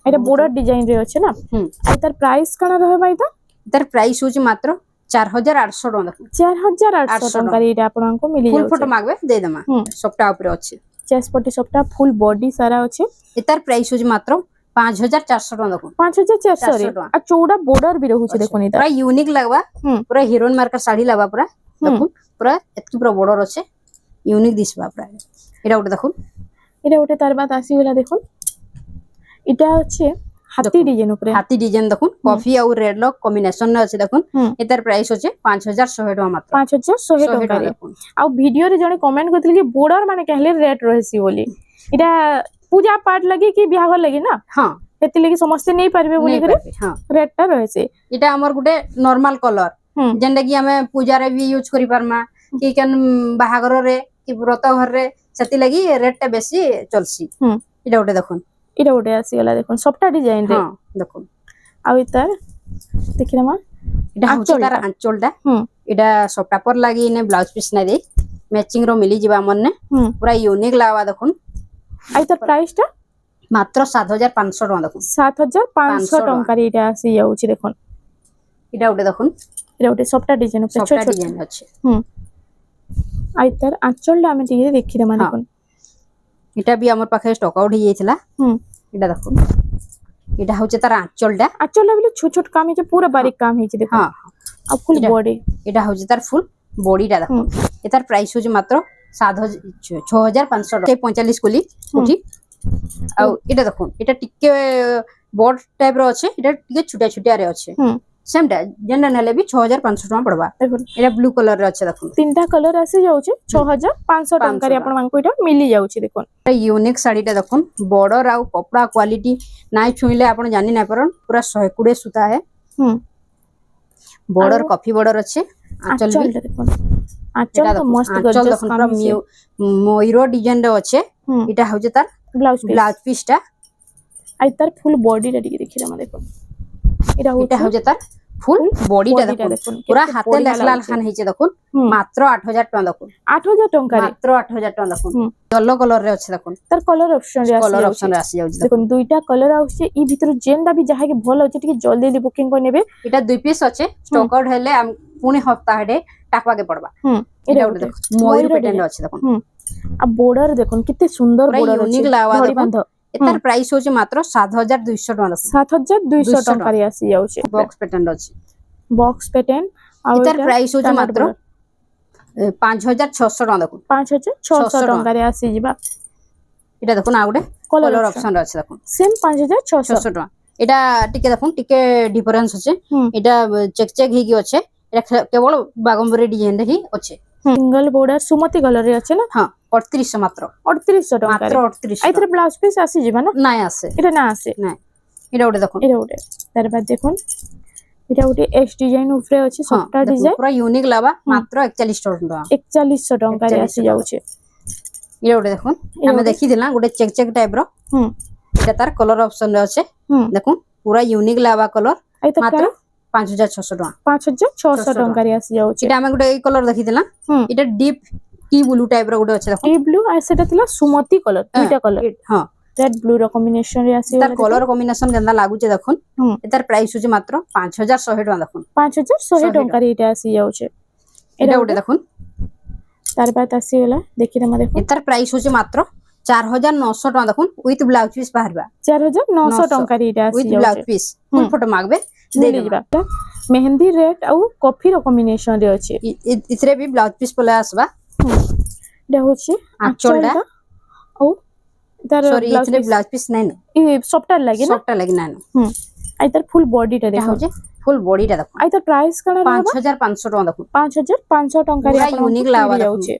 S2: ଏଇଟା ବୋର୍ଡର ଡିଜାଇନ ରେ ଅଛି ନା
S1: হুম
S2: ଆଉ ତାର ପ୍ରାଇସ୍ କାଣା ରହିବା ଏଇଟା
S1: এটার প্রাইস হচ্ছে মাত্র 4800 টাকা দেখুন
S2: 4800
S1: 800
S2: ଟଙ୍କାରେ ଏଇଟା ଆପଣଙ୍କୁ ମିଳି
S1: ফুল
S2: ଯାଉଛି
S1: ফটো মাগবে দেই দেমা
S2: হুম
S1: সবটা উপরে আছে
S2: চেস্ট পটি সবটা ফুল বডি সারা ଅଛି
S1: এটার প্রাইস হচ্ছে মাত্র 5400 টাকা দেখুন
S2: 5400 রে
S1: 400 ଟଙ୍କା।
S2: আর চৌড়া বর্ডর भी রହୁଛି দেখুন এটা
S1: পুরা यूनिक লাগবা
S2: হুম
S1: পুরা হিরোইন মার্কা শাড়ি লাগবা পুরা
S2: হুম
S1: দেখুন পুরা এতকি পুরা বর্ডর আছে यूनिक দিসবা পুরা এটা ওটা দেখুন
S2: এটা ওটা তার বাদ আসিগলা দেখুন এটা হচ্ছে হাতি
S1: দেখুন।
S2: ডিজাইন উপরে
S1: হাতি ডিজাইন দেখুন কফি আর রেড লক কম্বিনেশন আছে দেখুন
S2: হুম
S1: এটার প্রাইস হচ্ছে 5100 টাকা মাত্র
S2: 5100
S1: 100 টাকা
S2: ଟଙ୍କାରେ
S1: দেখুন
S2: ଆଉ ଭିଡିଓରେ ଜଣେ କମେଣ୍ଟ କରିଥିଲେ କି ବୋର୍ଡର ମାନେ କହିଲେ ରେଟ୍ ରହିଛି ବୋଲି এটা ପୂଜା ପାଠ ଲାଗି କି ବିହାଘର ଲାଗି ନା
S1: হ্যাঁ
S2: ସେଥିଲାଗି ସମସ୍ତେ ନେଇ ପାରିବେ ବୋଲି କରି
S1: হ্যাঁ
S2: ରେଟ୍ ଟା ରହିଛି
S1: এটা আমার গোটে নরমাল কলর
S2: হুম
S1: যেটা কি আমি পূজারে বি ইউজ করি পারমা কি কেন বাহাঘরে কি ব্রত ঘরে সেতি লাগি রেটটা বেশি চলছি
S2: হুম
S1: এটা ওটা দেখুন
S2: এটা ওটা আসিগলা দেখুন সবটা ডিজাইন রে
S1: হ্যাঁ দেখুন
S2: ଆଉ ଏତାର ଦେଖିଲମା
S1: এটা হচ্ছে তার আঁচলটা
S2: হুম
S1: এটা সবটা পর লাগি নে ব্লাউজ পিস না দেই ম্যাচিং র মিলি ଯିବା মনে
S2: হুম
S1: পুরা यूनिक লাগবা দেখুন
S2: ଆଉ ତାର ପ୍ରାଇସ୍ ଟା
S1: মাত্র 7500 টাকা দেখুন
S2: 7500 ଟଙ୍କାରେ ଏଇଟା ଆସି ଯାଉଛି ଦେଖୁন
S1: এটা ওটা দেখুন
S2: এটা ଗୋଟେ ସବଟା ଡିଜାଇନ ଉପରେ ଛୋଟ
S1: সবটা
S2: ଛୋଟ
S1: ডিজাইন আছে
S2: হুম ଆଉ ତାର ଆଞ୍ଚଲଟା ଆମେ ଟିକେ ଦେଖିଦେମା
S1: হ্যাঁ।
S2: ଦେଖୁন
S1: এটা বি আমার পাখে স্টক আউট হয়ে যাইতলা
S2: হুম
S1: এটা দেখুন এটা হচ্ছে তার আঁচলটা
S2: ଆଞ୍ଚଲଟା ବୋଲେ ଛୋଟ ଛୋଟ କାମ ହେଇଛି ପୁରା ବାରିକ କାମ ହେଇଛି ଦେଖୁন
S1: হ্যাঁ
S2: ଆଉ ফুল
S1: এটা-
S2: বডি
S1: এটা হচ্ছে তার ফুল বডিটা দেখুন এটার প্রাইস হচ্ছে মাত্র 6500 টাকা 45 কুলি উঠি ଆଉ এটা দেখুন এটা টিকে বড় টাইপ র আছে এটা টিকে ছুটিয়া ছুটিয়া রে আছে
S2: হুম
S1: সেমটা যেটা নেলে ବି 6500 টাকা পড়বা
S2: দেখুন
S1: এটা ব্লু কলর রে আছে দেখুন
S2: তিনটা কলর আসি যাଉଛି 6500 ଟଙ୍କାରେ ଆପଣମାନଙ୍କୁ ଏଇଟା ମିଳି ଯାଉଛି ଦେଖୁন
S1: এটা यूनिक শাড়িটা দেখুন বর্ডর ଆଉ কপড়া কোয়ালিটি নাই ছুঁইলে আপন জানি না পারন পুরা 120 সুতা है
S2: হুম
S1: বর্ডর
S2: ଆଉ-
S1: কফি বর্ডর আছে আঁচল বি
S2: আঁচলটা দেখুন আঁচল
S1: এটা
S2: তো
S1: দেখুন
S2: মস্ত
S1: আঁচল
S2: গর্জিয়াস
S1: দেখুন
S2: কাম
S1: পুরা
S2: ହେଇଛି
S1: ময়ূর ডিজাইন রে আছে
S2: হুম
S1: এটা হচ্ছে তার
S2: ব্লাউজ পিস
S1: ব্লাউজ পিসটা
S2: আর তার ফুল বডিটা ଟିକେ ଦେଖିଦେମା দেখুন এটা
S1: এটা
S2: হচ্ছে
S1: হচ্ছে তার ফুল বডিটা
S2: বডিটা
S1: দেখুন
S2: দেখুন
S1: পুরা
S2: কেতে
S1: হাতে
S2: বঢ়িয়া
S1: লেখলা
S2: ଲାଗୁଛି।
S1: লেখান ହେଇছে দেখুন
S2: হুম।
S1: মাত্র 8000 টাকা দেখুন
S2: 8000 ଟଙ୍କାରେ
S1: মাত্র 8000 টাকা দেখুন
S2: হুম।
S1: येलो कलर रे ଅଛି দেখুন
S2: ତାର କଲର ଅପସନ ରେ
S1: କଲର
S2: ଆସି
S1: ଅପସନ ରେ ଆସି ଯାଉଛି
S2: ଦେଖୁন ଦୁଇଟା କଲର ଆସୁଛି ଇ ଭିତରୁ ଯେନ୍ଟା ବି ଯାହା କି ଭଲ ଅଛି ଟିକେ ଜଲ୍ଦି ଜଲ୍ଦି ବୁକିଂ କରି ନେବେ
S1: এটা দুই পিস আছে স্টক আউট হেলে পুনি সপ্তাহে টাকবাকে পড়বা
S2: হুম
S1: এটা
S2: এটা
S1: ଗୋଟେ
S2: ଗୋଟେ
S1: ଦେଖ ମୟୂର
S2: ମୟୂର
S1: ପ୍ୟାଟର୍ନ
S2: design।
S1: ଅଛି ଦେଖୁন
S2: ହୁଁ ଆଉ ବୋର୍ଡର ଦେଖୁন କେତେ ସୁନ୍ଦର
S1: ପୁରା
S2: ବୋର୍ଡର ଅଛି
S1: ୟୁନିକ୍ ଲାवा
S2: ଧଡ଼ି
S1: ଦେଖୁନ
S2: ବାନ୍ଧ
S1: ଏତାର ପ୍ରାଇସ୍ ହଉଛି ମାତ୍ର 7200 ଟଙ୍କା ଦେଖୁନ
S2: 7200
S1: 200
S2: ଟଙ୍କାରେ ଆସି ଯାଉଛି
S1: ବକ୍ସ ପ୍ୟାଟର୍ନ ଅଛି
S2: ବକ୍ସ ପ୍ୟାଟର୍ନ ଆଉ
S1: ଏତାର
S2: ଏଇଟା
S1: ପ୍ରାଇସ୍ ହଉଛି
S2: standard
S1: ମାତ୍ର
S2: border।
S1: 5600 ଟଙ୍କା ଦେଖୁନ
S2: 5600
S1: ଟଙ୍କା।
S2: ଟଙ୍କାରେ ଆସି ଯିବା
S1: এটা দেখুন ଆଉ ଗୋଟେ
S2: Colour
S1: କଲର
S2: option।
S1: ଅପସନ ଅଛି ଦେଖୁন
S2: ସେମ୍ 5600
S1: 600 ଟଙ୍କା এটা ଟିକେ দেখুন ଟିକେ ডিফরেন্স আছে
S2: ହୁଁ
S1: এটা চেক চেক ହେଇକି ଅଛି এটা କେବଳ ବାଗମ୍ବରୀ ଡିଜାଇନ ରେ ହିଁ ଅଛି
S2: ସିଙ୍ଗଲ ବୋର୍ଡର ସୁମତି କଲର ରେ ଅଛି ନା
S1: ହଁ 3800 ମାତ୍ର
S2: 3800 ଟଙ୍କାରେ
S1: ମାତ୍ର 3800
S2: ଏଥିରେ ବ୍ଲାଉଜ ପିସ୍ ଆସି ଯିବା ନା
S1: ନାଇଁ ଆସେ
S2: এটা না আসে
S1: ନାଇଁ এটা ଗୋଟେ ଦେଖୁন
S2: এটা ଗୋଟେ তার বাদ দেখুন এটা ଗୋଟେ এস ডিজাইন উপরে ଅଛି
S1: ହଁ
S2: সফটা
S1: ଦେଖୁন
S2: ডিজাইন
S1: ପୁରା ୟୁନିକ୍ ଲାଭା ମାତ୍ର 4100 ଟଙ୍କା
S2: 4100 ଟଙ୍କାରେ
S1: 4100
S2: ଆସି ଯାଉଛି
S1: এটা ଗୋଟେ দেখুন
S2: ଏଇଟା
S1: ଆମେ
S2: ଗୋଟେ-
S1: ଦେଖିଥିଲା ଗୋଟେ ଚେକ୍ ଚେକ୍ ଟାଇପ ର
S2: ହୁଁ
S1: এটা ତାର କଲର ଅପସନ ରେ ଅଛି
S2: ହୁଁ
S1: ଦେଖୁন ପୁରା ୟୁନିକ୍ ଲାଭା କଲର
S2: ଏଇ ତ
S1: ମାତ୍ର
S2: ପ୍ରାଇସ୍
S1: 5600 ଟଙ୍କା
S2: 5600 ଟଙ୍କାରେ ଆସି ଯାଉଛି
S1: এটা ଆମେ ଗୋଟେ ଏଇ କଲର ଦେଖିଥିଲା
S2: ହୁଁ
S1: এটা ডিপ ଟି ବ୍ଲୁ ଟାଇପ ର ଗୋଟେ ଅଛି ଦେଖୁন
S2: ଏ ବ୍ଲୁ ଆଉ ସେଟା ଥିଲା ସୁମତି କଲର ଦୁଇଟା କଲର
S1: ହଁ
S2: ରେଡ୍ ବ୍ଲୁ ର କମ୍ବିନେସନ ରେ ଆସି
S1: ତାର କଲର କମ୍ବିନେସନ କେନ୍ତା ଲାଗୁଛି ଦେଖୁন
S2: ହୁଁ
S1: ଏତାର ପ୍ରାଇସ୍ ହଉଛି ମାତ୍ର 5100 ଟଙ୍କା ଦେଖୁন
S2: 5100 ଟଙ୍କାରେ ଏଇଟା ଆସି ଯାଉଛି
S1: এটা ଗୋଟେ ଦେଖୁন
S2: ତାର ବାଦ ଆସିଗଲା ଦେଖିଦେମା ଦେଖୁন
S1: ଏତାର ପ୍ରାଇସ୍ ହଉଛି ମାତ୍ର 4900 ଟଙ୍କା ଦେଖୁন ୱିଥ ବ୍ଲାଉଜ ପିସ୍ ବାହାରିବା
S2: 4900 ଟଙ୍କାରେ ଏଇଟା ଆସି
S1: ୱିଥ ବ୍ଲାଉଜ
S2: ଯାଉଛି
S1: ପିସ୍ ଫୁଲ ଫଟୋ ମାଗବେ ଦେଇଦେବା
S2: ମିଳିଯିବା ମେହେନ୍ଦି ରେଡ୍ ଆଉ କଫି ର କମ୍ବିନେସନ ରେ ଅଛି
S1: ଇଥିରେ ବି ବ୍ଲାଉଜ ପିସ୍ ପଳେଇ ଆସିବା
S2: এটা হচ্ছে
S1: আঁচলটা
S2: আঁচলটা ও তার
S1: সরি
S2: ব্লাউজ
S1: ইথিরে ব্লাউজ পিস নাই না
S2: সফটার লাগে না
S1: সবটা লাগি নাই না
S2: হুম আই তার ফুল বডিটা
S1: এটা
S2: দেখো
S1: হচ্ছে ফুল বডিটা দেখুন
S2: আই তার প্রাইস কানা रहबा
S1: 5500 টଙ୍କା দেখুন
S2: 5500 ଟଙ୍କାରେ
S1: ପୁରା
S2: ଆପଣଙ୍କୁ
S1: unique ଲାଭା
S2: ମିଳି
S1: ଦେଖୁন।
S2: ଯାଉଛି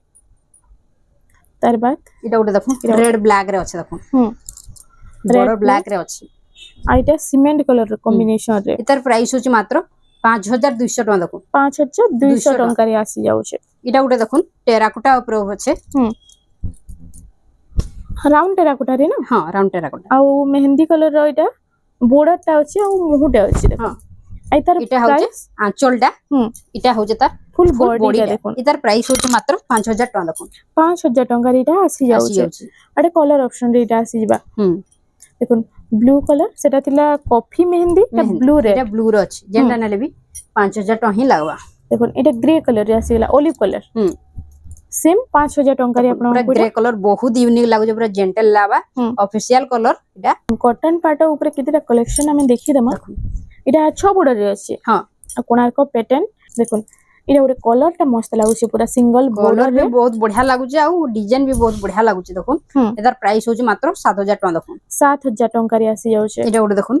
S2: ତାର ବାଦ
S1: এটা ଗୋଟେ দেখুন
S2: এটা
S1: রেড ব্ল্যাক রে আছে দেখুন
S2: হুম
S1: বড়
S2: Red,
S1: ব্ল্যাক রে আছে
S2: আইটা সিমেন্ট কলর কম্বিনেশন রে
S1: এটার প্রাইস হচ্ছে মাত্র 5200 টଙ୍କା দেখুন
S2: 5200 ଟଙ୍କାରେ ଆସି ଯାଉଛି
S1: এটা ଗୋଟେ দেখুন টেরাকোটা উপরে আছে
S2: হুম রাউন্ড টেরাকোটা রে না
S1: হ্যাঁ রাউন্ড টেরাকোটা
S2: ଆଉ মেহেন্দি কলর ର ଏଇଟା border টা ଅଛି ଆଉ ମୁହୁଟା ଅଛି ଦେଖ
S1: হ্যাঁ
S2: আই তার
S1: এটা হচ্ছে
S2: প্রাইস
S1: আঁচলটা
S2: হুম
S1: এটা হচ্ছে তার
S2: ফুল
S1: ফুল
S2: বডিটা
S1: বডিটা
S2: দেখুন
S1: এটার প্রাইস হচ্ছে মাত্র 5000 টଙ୍କା দেখুন
S2: 5000 ଟଙ୍କାରେ ଏଇଟା ଆସି
S1: আসি
S2: ଯାଉଛି
S1: যাଉଛି
S2: ଆଡେ କଲର ଅପସନ ରେ ଏଇଟା ଆସି ଯିବା
S1: হুম
S2: দেখুন ব্লু কলর সেটা ଥିଲା কফি মেহেন্দি এটা ব্লু রে
S1: এটা ব্লু র ଅଛି যেটা নেলে ବି 5000 ଟଙ୍କା ହିଁ লাগবা
S2: দেখুন এটা গ্রে কলর রে আসিগলা অলিভ কলর
S1: হুম
S2: সেম 5000 ଟଙ୍କାରେ
S1: পুরা
S2: ଆପଣଙ୍କୁ
S1: গ্রে কলর বহুত ইউনিক লাগুছে পুরা জেন্টল লাভা
S2: হুম
S1: অফিসিয়াল কলর এটা
S2: কটন পাଟ ଉପରେ କେତେଟା କଲେକ୍ସନ ଆମେ ଦେଖିଦେମା
S1: দেখুন
S2: এটা 6 ବୋର୍ଡର ରେ ଅଛି
S1: ହଁ
S2: ଆଉ କୋଣାର୍କ ପ୍ୟାଟର୍ନ ଦେଖୁন এটা ଗୋଟେ କଲର ଟା ମସ୍ତ ଲାଗୁଛି ପୁରା ସିଙ୍ଗଲ
S1: କଲର
S2: ବୋର୍ଡର
S1: ବି
S2: ରେ
S1: ବହୁତ ବଢିଆ ଲାଗୁଛି ଆଉ ଡିଜାଇନ ବି ବହୁତ ବଢିଆ ଲାଗୁଛି ଦେଖୁন
S2: ହୁଁ
S1: ଏଟାର ପ୍ରାଇସ୍ ହଉଛି ମାତ୍ର 7000 ଟଙ୍କା ଦେଖୁন
S2: 7000 ଟଙ୍କାରେ ଆସି ଯାଉଛି
S1: এটা ଗୋଟେ দেখুন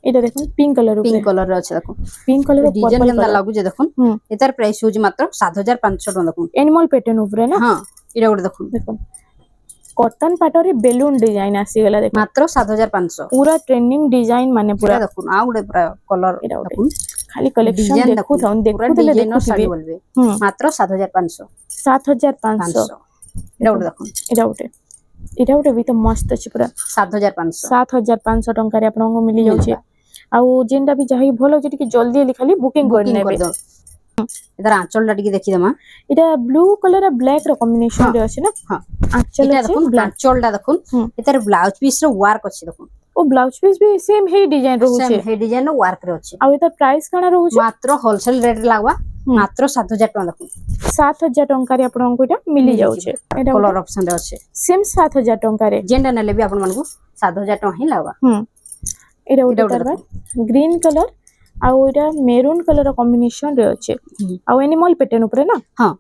S2: এটা দেখুন পিঙ্ক কলর
S1: পিঙ্ক
S2: ଉପରେ
S1: কলর রে আছে দেখুন
S2: পিঙ্ক কলর
S1: ডিজাইন
S2: পর্পল
S1: কেনতা
S2: কলর
S1: লাগুছে দেখুন
S2: হুম
S1: এটার প্রাইস হଉଛି মাত্র 7500 ଟଙ୍କା দেখুন
S2: এনিমল প্যাটার্ন ଉପରେ না
S1: ହଁ এটা ଗୋଟେ দেখুন
S2: দেখুন কটন পাটরে বেলুন ডিজাইন আসিগলা দেখুন
S1: মাত্র 7500
S2: পুরা ট্রেন্ডিং ডিজাইন মানে পুরা
S1: পুরা দেখুন ଆଉ ଗୋଟେ ପୁରା କଲର
S2: এটা ଗୋଟେ
S1: দেখুন
S2: খালি কলেকশন
S1: ডিজাইন
S2: দেখু
S1: দেখুন
S2: থাউন
S1: পুরা
S2: দেখুଥିଲେ
S1: ডিজাইনর শাড়ি
S2: দেখুଥିବେ
S1: বলবে
S2: হুম
S1: মাত্র 7500
S2: 7500
S1: এটা ଗୋଟେ দেখুন
S2: এটা ଗୋଟେ ବି ତ ମସ୍ତ ଅଛି ପୁରା
S1: 7500
S2: 7500 ଟଙ୍କାରେ ଆପଣଙ୍କୁ ମିଳି ଯାଉଛି
S1: ମିଳିବା।
S2: ଆଉ ଯେନ୍ଟା ବି ଯାହା ଭଲ ଅଛି ଟିକେ ଜଲ୍ଦି ଜଲ୍ଦି ଖାଲି ବୁକିଂ କରି
S1: ବୁକିଂ
S2: ନେବେ
S1: କରିଦବ ଏଟାର ଆଞ୍ଚଳଟା ଟିକେ ଦେଖିଦେମା
S2: এটা ব্লু কালার আর ব্ল্যাক র কম্বিনেশন
S1: হ্যাঁ,
S2: রে আছে না
S1: হ্যাঁ।
S2: আঁচল
S1: এটা
S2: আছে
S1: দেখুন
S2: ব্ল্যাক
S1: আଞ୍ଚଳଟା দেখুন
S2: হুম।
S1: এটার ব্লাউজ পিস ର ওয়ার্ক ଅଛି দেখুন
S2: ও ব্লাউজ পিস ବି সেম হেই ডিজাইন
S1: সেম
S2: রହୁছে
S1: হে ডিজাইন ର ওয়ার্ক ରେ ଅଛି
S2: ଆଉ ଏଟା ପ୍ରାଇସ୍ କାଣା ରହୁଛି
S1: ମାତ୍ର ହୋଲସେଲ ରେଟ୍ ରେ ଲାଗବା
S2: ହୁଁ।
S1: ମାତ୍ର 7000 ଟଙ୍କା ଦେଖୁন
S2: 7000 ଟଙ୍କାରେ ଆପଣଙ୍କୁ ଏଟା ମିଳି ଯାଉଛି ଏଟା
S1: କଲର ଅପସନ ରେ ଅଛି
S2: ସେମ୍ 7000 ଟଙ୍କାରେ
S1: ଯେନ୍ଟା ନେଲେ ବି ଆପଣ ମାନଙ୍କୁ 7000 ଟଙ୍କା ହିଁ ଲାଗବା
S2: ହୁଁ ଏଟା ଗୋଟେ
S1: ଏଇଟା ଗୋଟେ
S2: ତାର ଗ୍ରୀନ କଲର ଆଉ ଏଟା ମେରୁନ୍ କଲର କମ୍ବିନେସନ ରେ ଅଛି
S1: ହୁଁ।
S2: ଆଉ ଏନିମଲ ପ୍ୟାଟର୍ନ ଉପରେ ନା
S1: ହଁ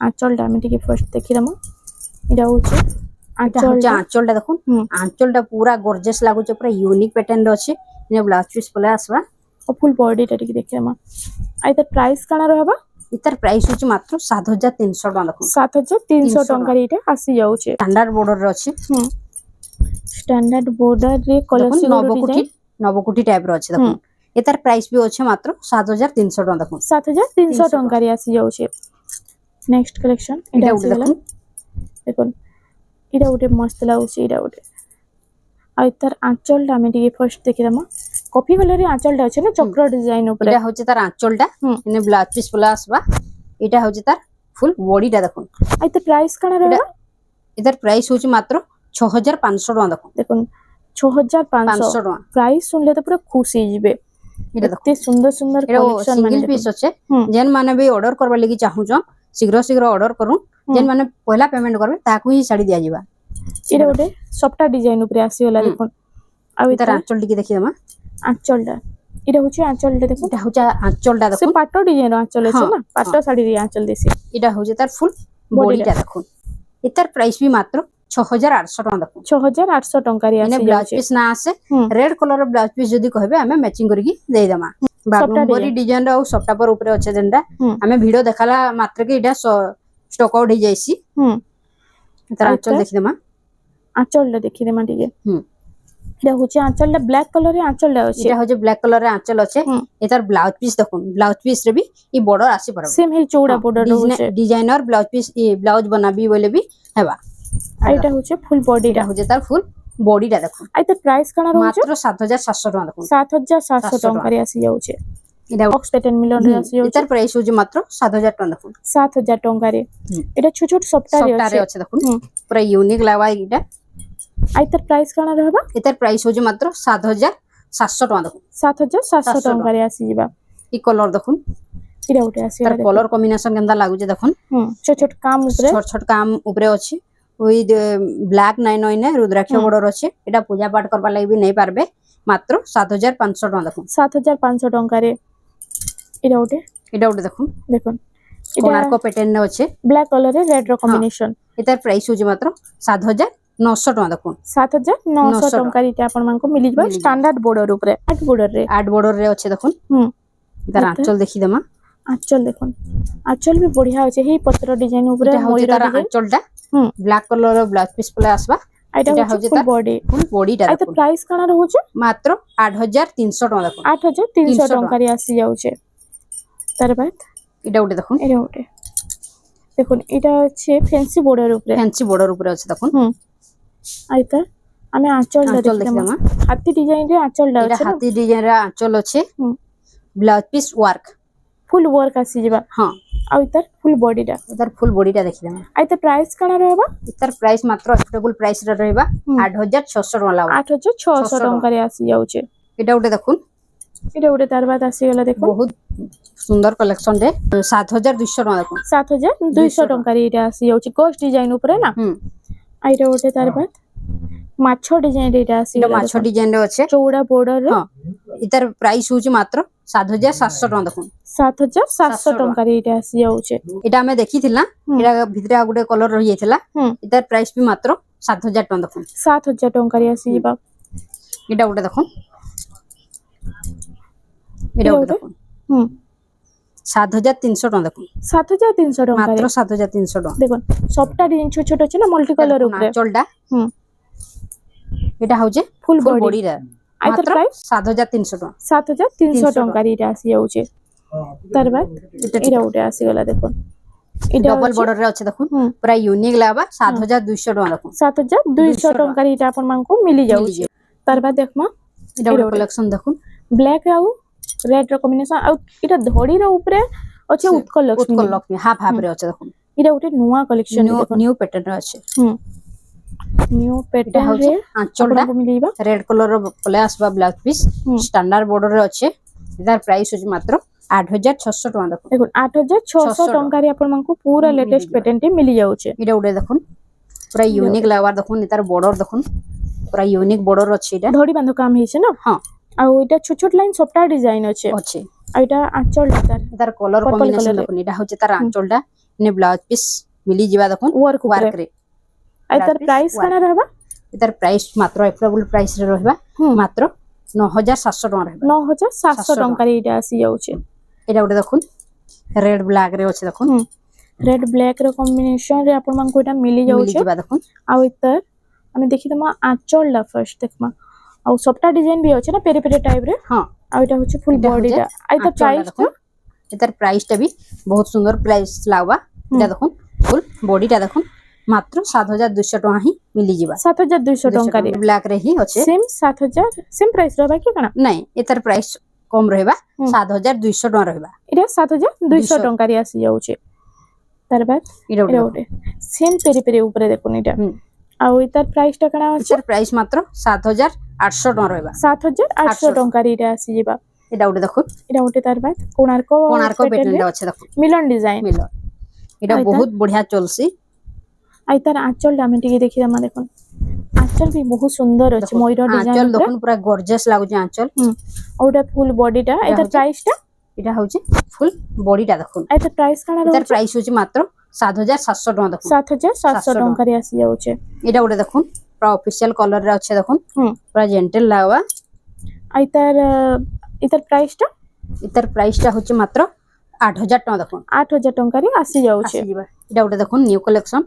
S2: ଆଞ୍ଚଳଟା ଆମେ ଟିକେ ଫାର୍ଷ୍ଟ ଦେଖିଦମା ଏଟା ହଉଛି
S1: এটা হচ্ছে
S2: ଆଞ୍ଚଳଟା
S1: আঁচলটা দেখুন
S2: হুম।
S1: আঁচলটা পুরা গর্জিয়াস লাগুছে পুরা ইউনিক প্যাটার্ন রে ଅଛି এনে ব্লাউজ পিস পলে আসবা
S2: ଆଉ ফুল বডিটা ଟିକେ ଦେଖିଦମା ଆଉ ଏଟା ପ୍ରାଇସ୍ କାଣା ରହିବା
S1: এটার প্রাইস হচ্ছে মাত্র 7300 ଟଙ୍କା দেখুন
S2: 7300 ଟଙ୍କାରେ ଏଇଟା ଆସି ଯାଉଛି
S1: স্ট্যান্ডার্ড বর্ডর রে ଅଛି
S2: ହୁଁ ଷ୍ଟାଣ୍ଡାର୍ଡ ବୋର୍ଡର ରେ କଲର
S1: দেখুন
S2: ସିଗୋର
S1: নবকুঠি
S2: ডিজাইন
S1: নবকুঠি টাইপ র ଅଛି দেখুন এটার প্রাইস ବି ଅଛି মাত্র 7300 ଟଙ୍କା দেখুন
S2: 7300 ଟଙ୍କାରେ ଆସି ଯାଉଛି ନେକ୍ସଟ କଲେକ୍ସନ
S1: এটা
S2: ଏଟା
S1: ଗୋଟେ
S2: ଆସିଗଲା
S1: দেখুন
S2: দেখুন এটা ଗୋଟେ ମସ୍ତ ଲାଗୁଛି ଏଇଟା ଗୋଟେ ଆଉ ତାର ଆଞ୍ଚଲଟା ଆମେ ଟିକେ ଫାର୍ଷ୍ଟ ଦେଖିଦମା କଫି କଲର ଆଞ୍ଚଲଟା ଅଛି ନା ଚକ୍ର ଡିଜାଇନ ଉପରେ
S1: এটা হচ্ছে তার আঁচলটা এনে ব্লাউজ পিস পলা আসবা এটা হচ্ছে তার ফুল বডিটা দেখুন
S2: ଆଉ ତା ପ୍ରାଇସ୍ କାଣା ରହିବ
S1: এটার প্রাইস হচ্ছে মাত্র 6500 টাকা দেখুন
S2: দেখুন 6500
S1: 500 টাকা
S2: প্রাইস শুনলে তো পুরো খুশি ହେଇଯିବେ
S1: এটা দেখুন
S2: এতে সুন্দর সুন্দর
S1: এটা
S2: কলেকশন মানে
S1: সিঙ্গেল পিস আছে যেন মানে भी অর্ডর করবা লাগি চাহুছ শীঘ্র শীঘ্র অর্ডর করুন যেন মানে পহলা পেমেন্ট করবে তাকু হি শাড়ি দিয়া ଯିବା
S2: এটা ଗୋଟେ সবটা ডিজাইন উপরে আসিগলা দেখুন ଆଉ
S1: তার আঁচল টিকে দেখি দেমা
S2: আঁচলটা এটা হচ্ছে আঁচলটা দেখুন
S1: এটা হচ্ছে আঁচলটা
S2: সে
S1: দেখুন
S2: পাট ডিজাইন আঁচল আছে না পাট শাড়ির আঁচল দিছি
S1: এটা হচ্ছে তার ফুল বডিটা দেখুন এটার প্রাইস भी মাত্র 6800 টাকা দেখুন
S2: 6800 টঙ্কারি
S1: এনে
S2: আসি
S1: ব্লাউজ
S2: যাচ্ছে
S1: পিস না আসে রেড কলর ব্লাউজ পিস যদি কহবে আমি ম্যাচিং করিকি দেই দেমা বাগুম্বরি ডিজাইন আর সবটা পর উপরে আছে যেনটা আমি ভিডিও দেখালা মাত্র কি এটা স্টক আউট হই যাইছি তার আঁচল দেখি দেমা
S2: আঁচলটা দেখি দেমা ଟିକେ এটা হচ্ছে আঁচলটা ব্ল্যাক কালারের আঁচলটা আছে
S1: এটা হচ্ছে ব্ল্যাক কালারের আঁচল আছে এটার ব্লাউজ পিস দেখুন ব্লাউজ পিস রে भी ই বর্ডর আসি পারবে
S2: সেম হেই চৌড়া বর্ডর রয়েছে
S1: ডিজাইনার ব্লাউজ পিস ই ব্লাউজ বনাবি বলে भी হেবা
S2: আর এটা হচ্ছে ফুল বডিটা
S1: এটা হচ্ছে তার ফুল বডিটা দেখুন
S2: আর এর প্রাইস কানা রয়েছে
S1: মাত্র 7700 টাকা দেখুন
S2: 7700 টঙ্কারে আসি যাচ্ছে
S1: এটা
S2: বক্স প্যাটার্ন মিলন আসি যাচ্ছে
S1: এটার প্রাইস হচ্ছে মাত্র 7000 টাকা দেখুন
S2: 7000 টঙ্কারে এটা ছোট ছোট সফটওয়্যার
S1: আছে দেখুন পুরা ইউনিক লাগবা এটা
S2: আর এর প্রাইস কানা রহবা
S1: এটার প্রাইস হচ্ছে মাত্র 7700 টাকা দেখুন
S2: 7700 টঙ্কারে আসি যাবা
S1: এই কলর দেখুন
S2: এটা ওটা আসি
S1: তার কলর কম্বিনেশন কেনতা লাগুছে দেখুন
S2: ছোট ছোট কাম উপরে
S1: ছোট ছোট কাম উপরে আছে ওই ব্ল্যাক 99 রুদ্রাক্ষ বর্ডর আছে এটা পূজা পাঠ করবা লাগি भी नहीं পারবে মাত্র 7500 টাকা দেখুন
S2: 7500 টঙ্কারে এটা ওটা
S1: দেখুন
S2: দেখুন
S1: কোনার্ক প্যাটার্ন আছে
S2: ব্ল্যাক কালারের রেড র কম্বিনেশন
S1: এটার প্রাইস হচ্ছে মাত্র 7900 টাকা দেখুন
S2: 7900 টঙ্কার এটা আপন মানকো মিলি যাবে স্ট্যান্ডার্ড বর্ডর উপরে আট বর্ডর রে
S1: আছে দেখুন তার আঁচল দেখি দেমা
S2: আঁচল দেখুন আঁচল भी बढ़िया আছে এই পত্র ডিজাইন উপরে
S1: ময়ূর তার আঁচলটা ব্ল্যাক কলর ব্লাউজ পিস পলে আসবা
S2: এটা হচ্ছে ফুল বডিটা
S1: দেখুন
S2: প্রাইস কানা রহুছে
S1: মাত্র 8300 টাকা দেখুন
S2: 8300 টঙ্কারি আসি যাচ্ছে তার বাদ
S1: এটা ওটা দেখুন
S2: দেখুন এটা হচ্ছে ফ্যান্সি বর্ডার উপরে
S1: আছে দেখুন
S2: আইতা আমি আঁচলটা দেখলাম হাতি ডিজাইনের আঁচলটা
S1: এটা
S2: আছে
S1: হাতি ডিজাইনের আঁচল আছে ব্লাউজ পিস ওয়ার্ক
S2: ফুল ওয়ার্ক আসি যাবা
S1: হ্যাঁ
S2: আর এটার ফুল বডিটা
S1: দেখি দেমা
S2: আইতা প্রাইস কানা রহবা
S1: এটার প্রাইস মাত্র এফোর্ডেবল প্রাইস রে রহিবা 8600 টাকা লাগবে
S2: 8600 টঙ্কারে আসি যাচ্ছে
S1: এটা ওটা দেখুন
S2: এটা ওটা তার বাদ আসি গলা দেখুন
S1: বহুত সুন্দর কালেকশন রে 7200 টাকা দেখুন
S2: 7200 টঙ্কারে এটা আসি যাচ্ছে কোস্ট ডিজাইন উপরে না আর এটা ওটা তার বাদ মাছ ডিজাইন এটা আসি
S1: এটা মাছ ডিজাইন রে আছে
S2: চৌড়া বর্ডর রে
S1: হ্যাঁ এটার প্রাইস হচ্ছে মাত্র 7700 টাকা দেখুন
S2: 7700 টঙ্কারে এটা আসি যাচ্ছে
S1: এটা আমি দেখিছিলাম এটা ভিতরে গোটে কলর রহি যাইছিলা এটার প্রাইস भी মাত্র 7000 টাকা দেখুন
S2: 7000 টঙ্কারে আসি যাবা
S1: এটা ওটা দেখুন দেখুন 7300 টাকা দেখুন
S2: 7300 টঙ্কা
S1: মাত্র 7300 টাকা
S2: দেখুন সবটা ডিজাইন ছোট ছোট আছে না মাল্টি কালার উপরে
S1: চলটা এটা হচ্ছে
S2: ফুল
S1: বডি রে
S2: মাত্র প্রাইস
S1: 7300 টাকা
S2: 7300 টঙ্কার এটা আসি যাচ্ছে তার বাদ এটা ওটা আসি গলা দেখুন
S1: এটা ডবল বর্ডর রে আছে দেখুন পুরা ইউনিক লাগবা 7200 টাকা দেখুন
S2: 7200 টঙ্কার এটা আপন মানকো মিলি যাচ্ছে তার বাদ দেখমা
S1: এটা কালেকশন দেখুন
S2: ব্ল্যাক আর রেড র কম্বিনেশন আর এটা ধড়ি র উপরে আছে উৎকল লক্ষ্মী
S1: হাফ রে আছে দেখুন
S2: এটা ওটা নয়া কালেকশন দেখুন
S1: নিউ প্যাটার্ন রে আছে
S2: নিউ প্যাটার্ন রে
S1: আঁচলটা
S2: মিলিবা
S1: রেড কলর র পলে আসবা ব্লাউজ পিস স্ট্যান্ডার্ড বর্ডর রে আছে এটার প্রাইস হচ্ছে মাত্র 8600 টাকা দেখুন
S2: 8600 টঙ্কারে আপন মানকো পুরা লেটেস্ট প্যাটার্ন টি মিলি যাচ্ছে
S1: এটা উড়ে দেখুন পুরা ইউনিক লাগবার দেখুন এটার বর্ডর দেখুন পুরা ইউনিক বর্ডর আছে এটা
S2: ধড়ি বাঁধ কাম হইছে না
S1: হ্যাঁ
S2: আর ওইটা ছোট ছোট লাইন সবটা ডিজাইন আছে আর এটা আঁচলটা তার
S1: কলর কম্বিনেশন দেখুন এটা হচ্ছে তার আঁচলটা নে ব্লাউজ পিস মিলি যাবা দেখুন
S2: ওয়ার্ক
S1: রে
S2: আর তার প্রাইস কানা रहबा
S1: এটার প্রাইস মাত্র এফোর্ডেবল প্রাইস রে রহিবা মাত্র 9700 টাকা রহিবা
S2: 9700 টঙ্কার এটা আসি যাচ্ছে
S1: এটা ওটা দেখুন রেড ব্ল্যাক রে আছে দেখুন
S2: রেড ব্ল্যাক র কম্বিনেশন রে আপন মানকো এটা মিলি যাচ্ছে
S1: দেখুন
S2: আর এটার আমি দেখি তোমা আঁচলটা ফার্স্ট দেখমা আর সবটা ডিজাইন भी আছে না পেরে পেরে টাইপ রে
S1: হ্যাঁ
S2: আর এটা হচ্ছে ফুল বডিটা আর এটা প্রাইসটা
S1: এটার প্রাইসটা भी बहुत সুন্দর প্রাইস লাগবা এটা দেখুন ফুল বডিটা দেখুন मात्र 7200 टका ही मिली जिबा
S2: 7200 टंका रे
S1: ब्लैक रे ही अच्छे
S2: सेम 7000 सेम प्राइस रहबा कि कना
S1: नहीं एतर प्राइस कम रहबा 7200 टका रहबा
S2: इटा 7200 टंका रे आसी जाउचे तार बाद
S1: इटा
S2: इटा ओटे सेम पेरी पेरी ऊपर देखुन इटा आ इतार प्राइस टा कना अछि
S1: एतर प्राइस मात्र 7800 टका रहबा
S2: 7800 टंका रे इटा आसी जिबा
S1: इटा ओटे देखो
S2: इटा ओटे तार बाद कोणार्क
S1: पैटर्न रे अच्छे देखो
S2: मिलन डिजाइन
S1: मिलो इटा बहुत बढ़िया चलसी
S2: आई तार आंचल डामे टिके देखि मा देखुन आंचल भी बहुत सुंदर अछि मयूर डिजाइन
S1: आंचल देखुन पूरा गॉर्जियस लागु छै आंचल
S2: ओटा फुल बॉडी टा एतर प्राइस टा
S1: इटा होची फुल बॉडी टा देखुन
S2: एतर प्राइस काना
S1: इतर प्राइस होची मात्र 7700 टका देखुन
S2: 7700 टका रे आसी जाउचे
S1: इटा ओटे देखुन पूरा ऑफिशियल कलर रे अच्छे देखुन पूरा जेंटल लागवा
S2: आई तार इतर प्राइस टा
S1: होची मात्र 8000 टका देखुन
S2: 8000 टका रे आसी जाउचे
S1: इटा ओटे देखुन न्यू कलेक्शन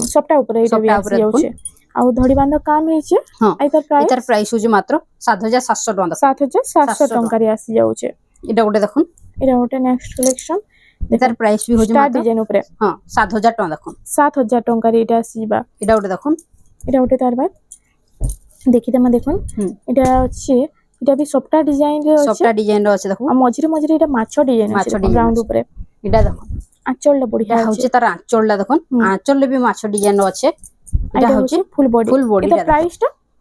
S2: सबटा ऊपर इटा भी आसी जाउचे आ धड़ी बांध काम हेचे आई तार
S1: प्राइस होची मात्र 7700 टका
S2: 7700 टका रे आसी जाउचे
S1: इटा ओटे देखुन
S2: इटा ओटे नेक्स्ट कलेक्शन
S1: इतर प्राइस भी होची मात्र
S2: डिजाइन ऊपर
S1: हां 7000 टका देखुन
S2: 7000 टका रे इटा आसीबा
S1: इटा ओटे देखुन
S2: इटा ओटे तार बाद देखि तमा देखुन इटा अछि इटा भी सबटा डिजाइन रे
S1: अछि देखो
S2: आ मझिरे मझिरे इटा माछो डिजाइन अछि ग्राउंड ऊपर
S1: इटा देखो
S2: आंचल ला बढ़िया
S1: होची तार आंचल ला देखुन आंचल ले भी माछो डिजाइन अछि इटा होची
S2: फुल बॉडी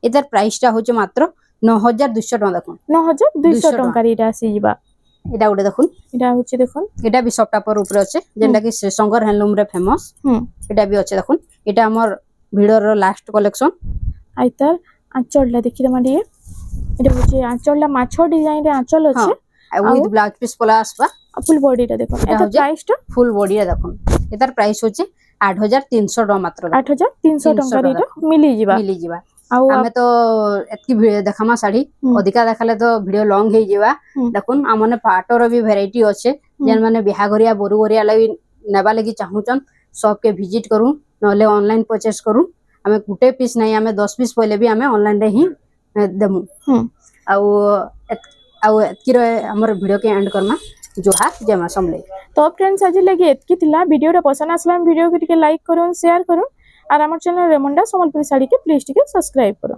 S1: इतर प्राइस टा होची मात्र 9200 टका देखुन
S2: 9200 टका रे इटा आसी जिबा
S1: इटा उडे देखुन
S2: इटा होची देखुन
S1: इटा भी सफ्टा पर ऊपर अछि जेंडा कि शंकर हैंडलूम रे फेमस इटा भी अछि देखुन इटा हमर वीडियो रो लास्ट कलेक्शन
S2: आइतर आंचल ला देखि दमा दिए इटा होची आंचल ला माछो डिजाइन रे आंचल अछि
S1: विथ ब्लाउज पीस पला आसबा
S2: फुल बॉडी टा देखो एटा प्राइस टा
S1: फुल बॉडी रे देखुन इतर प्राइस होची 8300 टका मात्र
S2: 8300 टका रे मिली जिबा आउ
S1: हमें तो एतकी देखामा साड़ी अधिका देखाले तो वीडियो लॉन्ग हे जिवा देखुन हमने पाटोर भी वैरायटी अच्छे जेन माने बिहागरिया बोरुगरिया लागि नेबा लागि चाहुचन सब के विजिट करू नले ऑनलाइन परचेस करू हमें गुटे पीस नहीं हमें 10 पीस पहले भी हमें ऑनलाइन रे ही देमु आउ एतकी रे हमर वीडियो के एंड करना जोहार जय मां समले
S2: तो फ्रेंड्स आज लगे एतकी थिला वीडियो रे पसंद आसला वीडियो के लाइक करूँ शेयर करूँ और हमारे चैनल रेमुंडा संबलपुरी साड़ी के प्लीज टिके सब्सक्राइब करूँ।